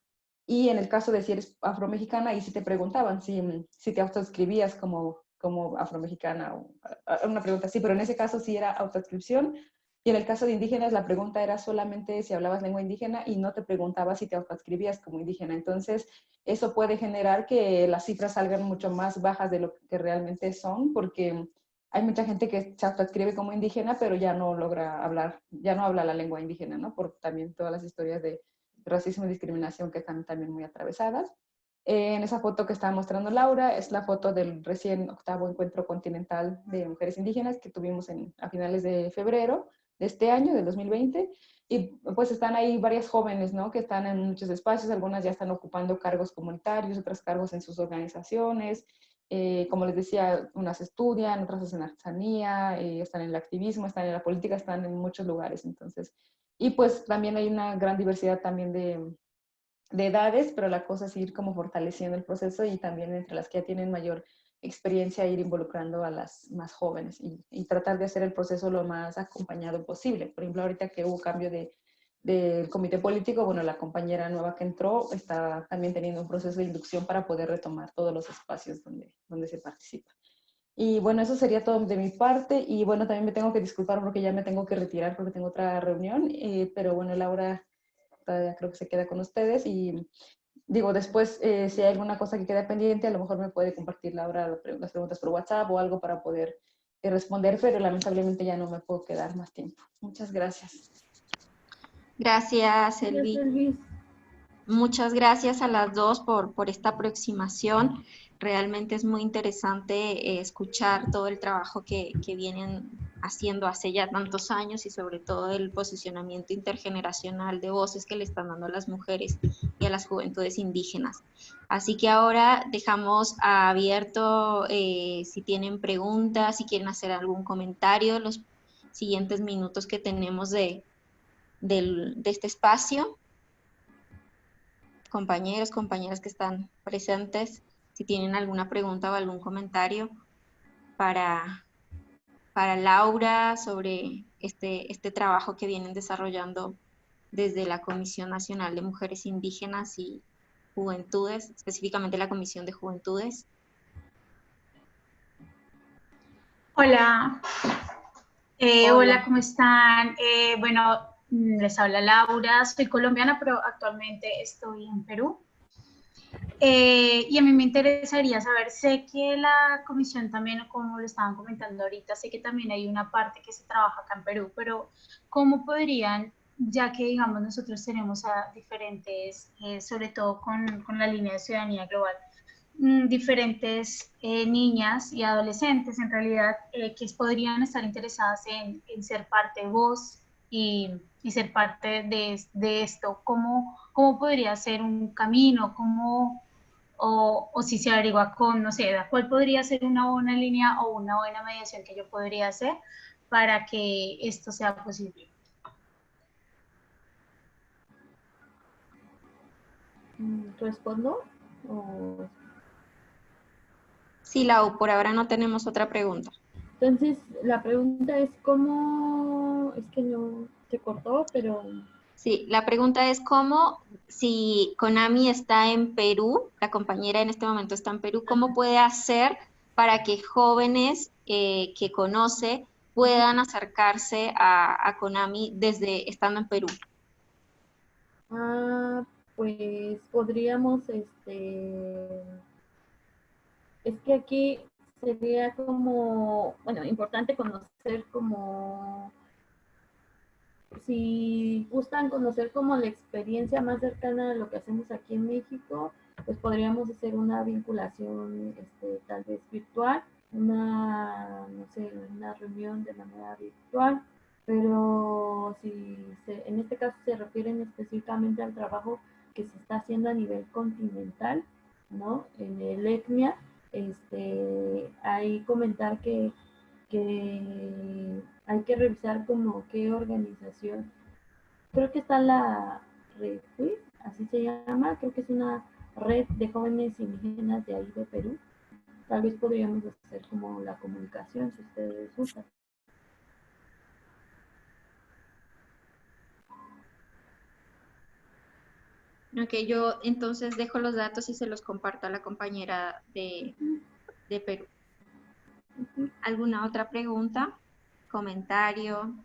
Y en el caso de si eres afromexicana, ahí sí te preguntaban si te autoescribías como afromexicana o una pregunta así, pero en ese caso sí era autoescripción. Y en el caso de indígenas, la pregunta era solamente si hablabas lengua indígena y no te preguntaba si te autoescribías como indígena. Entonces, eso puede generar que las cifras salgan mucho más bajas de lo que realmente son, porque hay mucha gente que se autoescribe como indígena, pero ya no logra hablar, ya no habla la lengua indígena, ¿no? Por también todas las historias de racismo y discriminación que están también muy atravesadas. En esa foto que estaba mostrando Laura es la foto del recién 8º Encuentro Continental de Mujeres Indígenas que tuvimos a finales de febrero de este año, del 2020. Y pues están ahí varias jóvenes, ¿no? Que están en muchos espacios, algunas ya están ocupando cargos comunitarios, otras cargos en sus organizaciones. Como les decía, unas estudian, otras hacen artesanía, están en el activismo, están en la política, están en muchos lugares. Entonces, y pues también hay una gran diversidad también de edades, pero la cosa es ir como fortaleciendo el proceso y también entre las que ya tienen mayor experiencia ir involucrando a las más jóvenes y tratar de hacer el proceso lo más acompañado posible. Por ejemplo, ahorita que hubo cambio del comité político, bueno, la compañera nueva que entró está también teniendo un proceso de inducción para poder retomar todos los espacios donde se participa. Y bueno, eso sería todo de mi parte. Y bueno, también me tengo que disculpar porque ya me tengo que retirar porque tengo otra reunión. Pero bueno, Laura todavía creo que se queda con ustedes. Y digo, después, si hay alguna cosa que queda pendiente, a lo mejor me puede compartir Laura las preguntas por WhatsApp o algo para poder responder, pero lamentablemente ya no me puedo quedar más tiempo. Muchas gracias. Gracias, Gracias, Elvi. Elvis. Muchas gracias a las dos por esta aproximación. Realmente es muy interesante escuchar todo el trabajo que vienen haciendo hace ya tantos años y sobre todo el posicionamiento intergeneracional de voces que le están dando a las mujeres y a las juventudes indígenas. Así que ahora dejamos abierto si tienen preguntas, si quieren hacer algún comentario, los siguientes minutos que tenemos de este espacio. Compañeros, compañeras que están presentes, si tienen alguna pregunta o algún comentario para, para Laura sobre este trabajo que vienen desarrollando desde la Comisión Nacional de Mujeres Indígenas y Juventudes, específicamente la Comisión de Juventudes. Hola. Hola, ¿cómo están? Bueno, les habla Laura, soy colombiana, pero actualmente estoy en Perú. Y a mí me interesaría saber, sé que la comisión también, como lo estaban comentando ahorita, sé que también hay una parte que se trabaja acá en Perú, pero ¿cómo podrían, ya que digamos nosotros tenemos a diferentes, sobre todo con la línea de ciudadanía global, diferentes niñas y adolescentes en realidad que podrían estar interesadas en ser parte de voz y ser parte de esto? ¿Cómo podría ser un camino? O si se averigua con, no sé, cuál podría ser una buena línea o una buena mediación que yo podría hacer para que esto sea posible? ¿Respondo? ¿O... Sí, Lau, por ahora no tenemos otra pregunta. Entonces, la pregunta es cómo, es que no se cortó, pero... Sí, la pregunta es cómo, si Konami está en Perú, la compañera en este momento está en Perú, ¿cómo puede hacer para que jóvenes que conoce puedan acercarse a Konami desde estando en Perú? Pues podríamos, es que aquí sería como, bueno, importante conocer como, si gustan conocer como la experiencia más cercana a lo que hacemos aquí en México, pues podríamos hacer una vinculación, tal vez virtual, no sé, una reunión de manera virtual, pero si en este caso se refieren específicamente al trabajo que se está haciendo a nivel continental, ¿no? En el ECMIA, hay comentar que hay que revisar como qué organización, creo que está la red, así se llama, creo que es una red de jóvenes indígenas de ahí de Perú. Tal vez podríamos hacer como la comunicación si ustedes gustan. Ok, yo entonces dejo los datos y se los comparto a la compañera de Perú. ¿Alguna otra pregunta? ¿Comentario?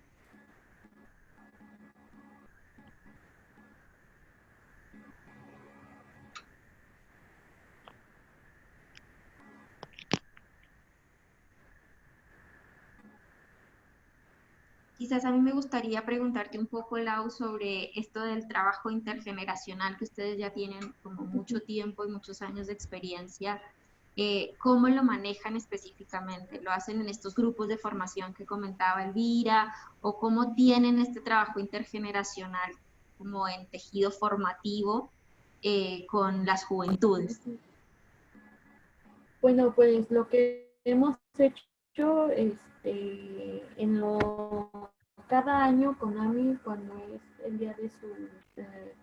Quizás a mí me gustaría preguntarte un poco, Lau, sobre esto del trabajo intergeneracional, que ustedes ya tienen como mucho tiempo y muchos años de experiencia. ¿Cómo lo manejan específicamente? ¿Lo hacen en estos grupos de formación que comentaba Elvira? ¿O cómo tienen este trabajo intergeneracional como en tejido formativo con las juventudes? Bueno, pues lo que hemos hecho cada año Konami, cuando es el día de su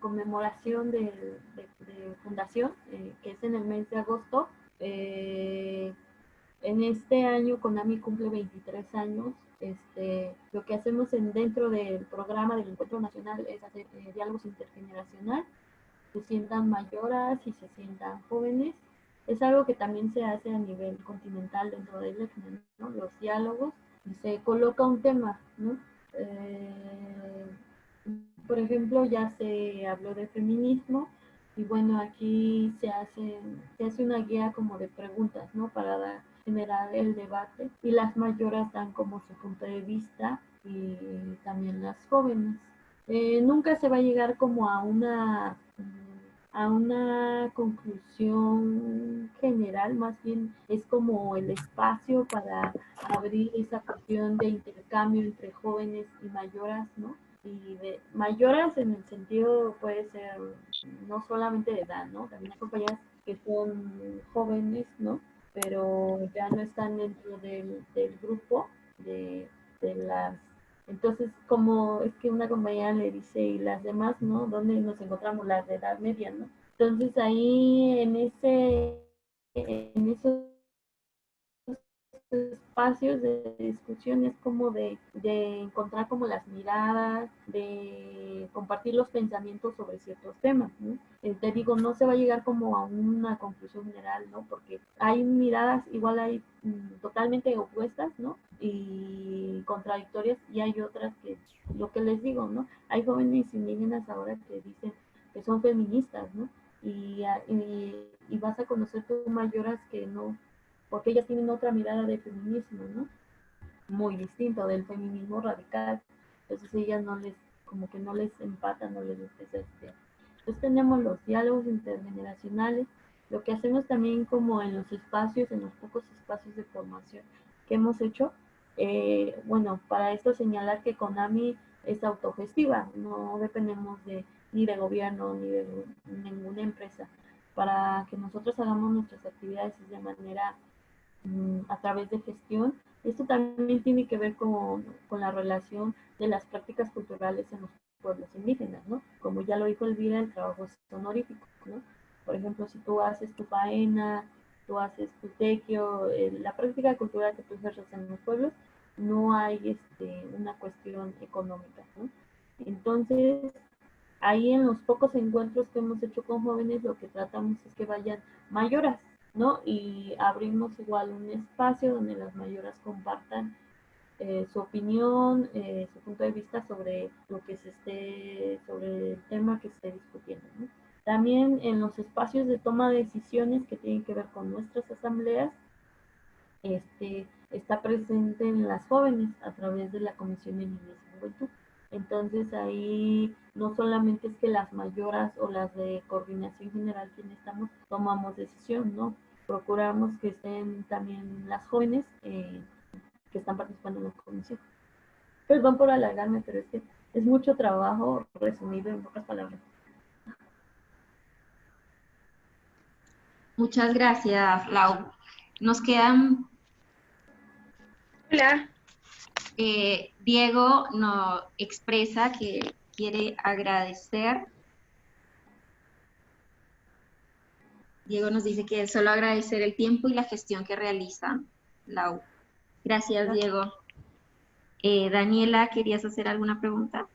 conmemoración de fundación, que es en el mes de agosto, En este año Konami cumple 23 años. Lo que hacemos dentro del programa del Encuentro Nacional es hacer diálogos intergeneracional, se sientan mayoras y se sientan jóvenes. Es algo que también se hace a nivel continental dentro del ECNE, ¿no? Los diálogos, y se coloca un tema, ¿no? Por ejemplo, ya se habló de feminismo, y bueno, aquí se hace una guía como de preguntas, ¿no? Para generar el debate, y las mayoras dan como su punto de vista, y también las jóvenes. Nunca se va a llegar como a una conclusión general, más bien es como el espacio para abrir esa cuestión de intercambio entre jóvenes y mayoras, ¿no? Y de mayoras en el sentido puede ser no solamente de edad, ¿no? También hay compañeras que son jóvenes, ¿no? Pero ya no están dentro del grupo de las... Entonces, como es que una compañera le dice, y las demás, ¿no? ¿Dónde nos encontramos? Las de edad media, ¿no? Entonces ahí en esos espacios de discusión es como de encontrar como las miradas, de compartir los pensamientos sobre ciertos temas, ¿no? Te digo, no se va a llegar como a una conclusión general, ¿no? Porque hay miradas, igual hay totalmente opuestas, ¿no? Y contradictorias, y hay otras que, lo que les digo, ¿no? Hay jóvenes indígenas ahora que dicen que son feministas, ¿no? Y vas a conocer tú mayoras que no, porque ellas tienen otra mirada de feminismo, ¿no? Muy distinto del feminismo radical. Entonces ellas no les, como que no les empatan, no les gusta esa idea. Entonces tenemos los diálogos intergeneracionales, lo que hacemos también como en los espacios, en los pocos espacios de formación que hemos hecho. Bueno, para esto señalar que Konami es autogestiva, no dependemos ni de gobierno ni de ninguna empresa. Para que nosotros hagamos nuestras actividades de manera a través de gestión. Esto también tiene que ver con la relación de las prácticas culturales en los pueblos indígenas, ¿no? Como ya lo dijo Elvira, el trabajo es honorífico, ¿no? Por ejemplo, si tú haces tu faena, tú haces tu tequio, la práctica cultural que tú ejerces en los pueblos, no hay una cuestión económica, ¿no? Entonces, ahí en los pocos encuentros que hemos hecho con jóvenes, lo que tratamos es que vayan mayoras, ¿no? Y abrimos igual un espacio donde las mayoras compartan su opinión, su punto de vista sobre lo que sobre el tema que se esté discutiendo, ¿no? También en los espacios de toma de decisiones que tienen que ver con nuestras asambleas, está presente en las jóvenes a través de la Comisión de Niñez y Juventud. Entonces ahí no solamente es que las mayoras o las de coordinación general quienes tomamos decisión, ¿no? Procuramos que estén también las jóvenes que están participando en la comisión. Perdón por alargarme, pero es que es mucho trabajo resumido en pocas palabras. Muchas gracias, Lau. Nos quedan... Hola. Diego nos expresa que quiere agradecer. Diego nos dice que solo agradecer el tiempo y la gestión que realiza Lau. Gracias, Diego. Daniela, ¿querías hacer alguna pregunta?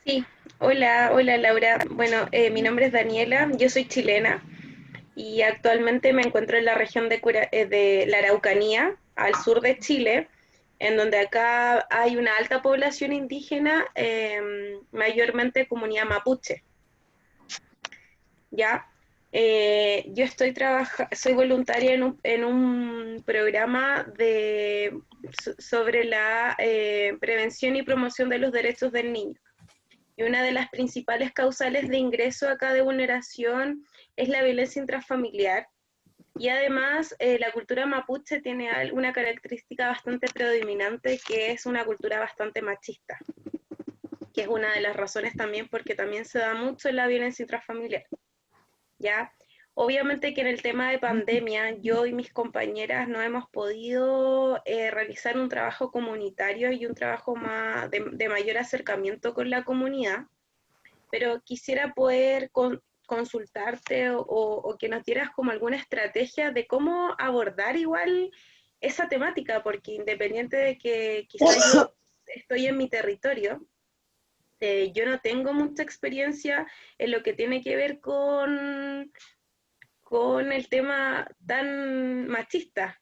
Sí, hola Laura. Bueno, mi nombre es Daniela, yo soy chilena y actualmente me encuentro en la región de la Araucanía, al sur de Chile, en donde acá hay una alta población indígena, mayormente comunidad mapuche. ¿Ya? Yo soy voluntaria en un programa sobre la prevención y promoción de los derechos del niño. Y una de las principales causales de ingreso acá de vulneración es la violencia intrafamiliar. Y además, la cultura mapuche tiene una característica bastante predominante, que es una cultura bastante machista, que es una de las razones también porque también se da mucho la violencia intrafamiliar. ¿Ya? Obviamente que en el tema de pandemia, yo y mis compañeras no hemos podido realizar un trabajo comunitario y un trabajo de mayor acercamiento con la comunidad, pero quisiera poder consultarte o que nos dieras como alguna estrategia de cómo abordar igual esa temática, porque independiente de que quizás yo estoy en mi territorio, yo no tengo mucha experiencia en lo que tiene que ver con el tema tan machista.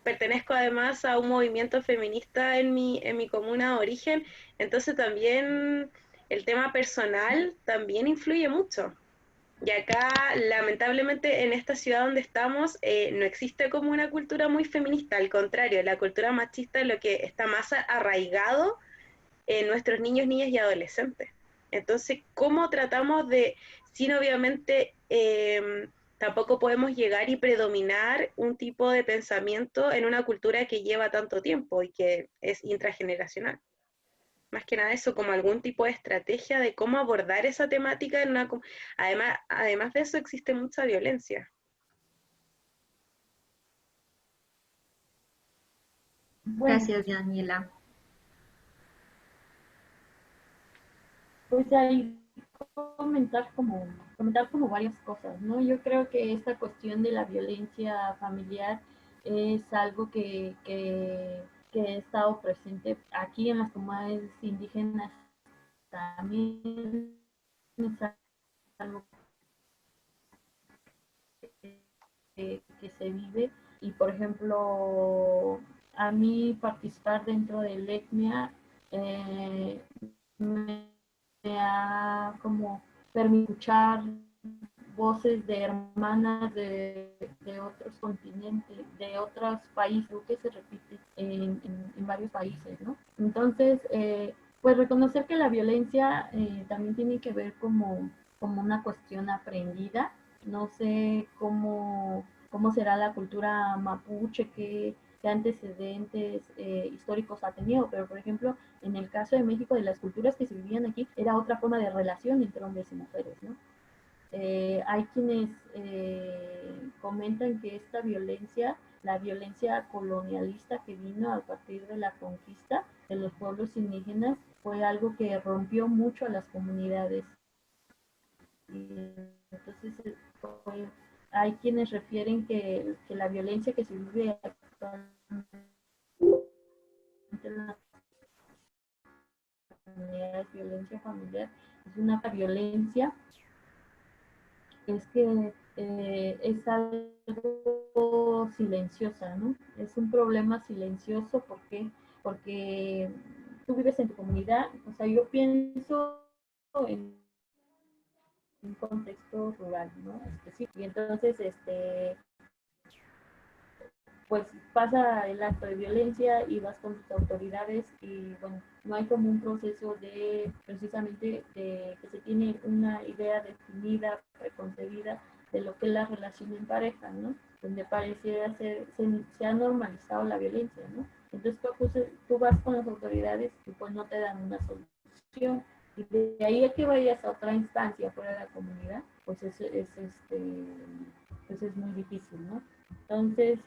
Pertenezco además a un movimiento feminista en mi comuna de origen, entonces también el tema personal también influye mucho. Y acá, lamentablemente, en esta ciudad donde estamos, no existe como una cultura muy feminista, al contrario, la cultura machista es lo que está más arraigado en nuestros niños, niñas y adolescentes. Entonces, ¿cómo tratamos de, sin obviamente, tampoco podemos llegar y predominar un tipo de pensamiento en una cultura que lleva tanto tiempo y que es intrageneracional? Más que nada eso, como algún tipo de estrategia de cómo abordar esa temática en una... Además de eso existe mucha violencia. Bueno, Gracias, Daniela. pues ahí comentar como varias cosas, ¿no? Yo creo que esta cuestión de la violencia familiar es algo que ha estado presente aquí en las comunidades indígenas también, es algo que se vive. Y por ejemplo, a mí participar dentro del ECMIA me ha como permitido escuchar voces de hermanas de otros continentes, de otros países, que se repite en varios países, ¿no? Entonces, pues reconocer que la violencia también tiene que ver como una cuestión aprendida. No sé cómo será la cultura mapuche, qué antecedentes históricos ha tenido, pero por ejemplo, en el caso de México, de las culturas que se vivían aquí, era otra forma de relación entre hombres y mujeres, ¿no? Hay quienes comentan que esta violencia, la violencia colonialista que vino a partir de la conquista de los pueblos indígenas, fue algo que rompió mucho a las comunidades. Entonces, hay quienes refieren que la violencia que se vive actualmente en las comunidades, violencia familiar, es una violencia, es que es algo silenciosa, ¿no? Es un problema silencioso porque tú vives en tu comunidad, o sea, yo pienso en un contexto rural, ¿no? Específico. Y entonces, pues pasa el acto de violencia y vas con tus autoridades y bueno, no hay como un proceso de precisamente de que se tiene una idea definida, preconcebida de lo que es la relación en pareja, ¿no? Donde pareciera se ha normalizado la violencia, ¿no? Entonces tú vas con las autoridades y pues no te dan una solución. Y de ahí a que vayas a otra instancia fuera de la comunidad, pues pues es muy difícil, ¿no? Entonces,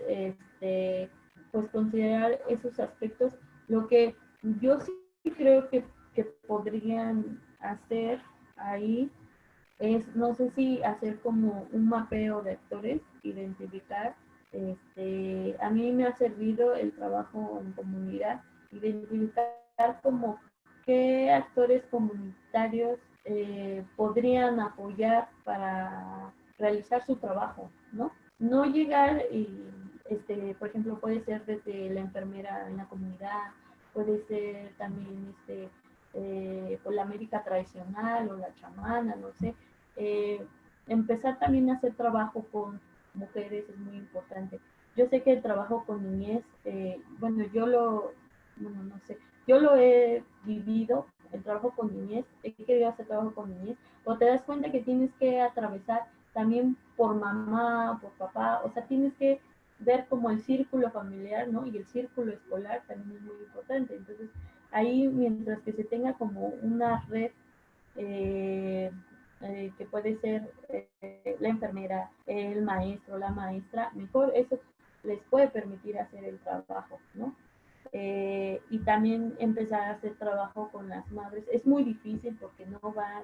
pues considerar esos aspectos. Lo que yo sí creo que podrían hacer ahí es, no sé si hacer como un mapeo de actores, identificar, a mí me ha servido el trabajo en comunidad, identificar como qué actores comunitarios podrían apoyar para realizar su trabajo, ¿no? No llegar y, por ejemplo, puede ser desde la enfermera en la comunidad, puede ser también, por la médica tradicional o la chamana, no sé. Empezar también a hacer trabajo con mujeres es muy importante. Yo sé que el trabajo con niñez, bueno, no sé, yo lo he vivido, el trabajo con niñez, he querido hacer trabajo con niñez, o te das cuenta que tienes que atravesar también por mamá, por papá, o sea, tienes que ver como el círculo familiar, ¿no? Y el círculo escolar también es muy importante. Entonces, ahí mientras que se tenga como una red que puede ser la enfermera, el maestro, la maestra, mejor eso les puede permitir hacer el trabajo, ¿no? Y también empezar a hacer trabajo con las madres. Es muy difícil porque no van,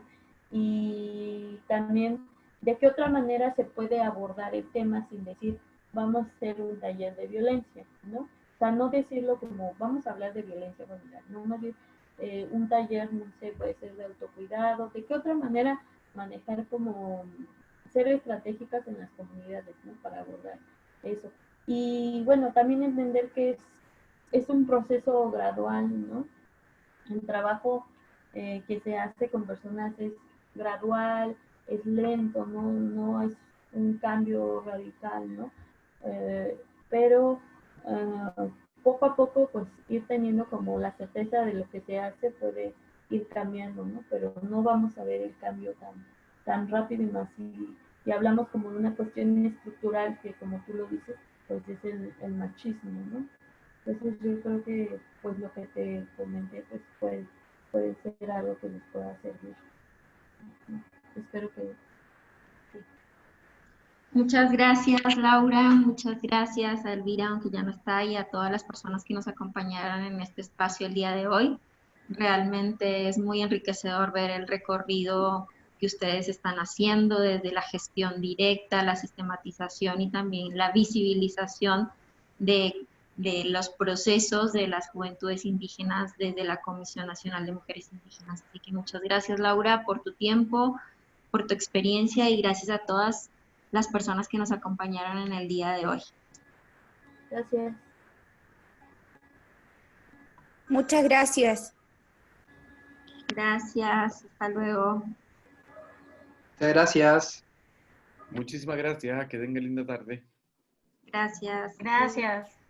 y también de qué otra manera se puede abordar el tema sin decir vamos a hacer un taller de violencia, ¿no? O sea, no decirlo como vamos a hablar de violencia familiar, no más bien un taller, no sé, puede ser de autocuidado, de qué otra manera manejar como ser estratégicas en las comunidades, ¿no? Para abordar eso. Y bueno, también entender que es un proceso gradual, ¿no? El trabajo que se hace con personas es gradual, es lento, no es un cambio radical, ¿no? Pero poco a poco, pues ir teniendo como la certeza de lo que se hace puede ir cambiando, ¿no? Pero no vamos a ver el cambio tan rápido y más y hablamos como de una cuestión estructural que, como tú lo dices, pues es el machismo, ¿no? Entonces yo creo que pues lo que te comenté pues puede ser algo que les pueda servir. Espero que sí. Muchas gracias, Laura. Muchas gracias a Elvira, aunque ya no está, y a todas las personas que nos acompañaron en este espacio el día de hoy. Realmente es muy enriquecedor ver el recorrido que ustedes están haciendo desde la gestión directa, la sistematización y también la visibilización de los procesos de las juventudes indígenas desde la Comisión Nacional de Mujeres Indígenas. Así que muchas gracias, Laura, por tu tiempo, por tu experiencia, y gracias a todas las personas que nos acompañaron en el día de hoy. Gracias. Muchas gracias. Gracias, hasta luego. Muchas gracias. Muchísimas gracias, que tenga linda tarde. Gracias. Gracias.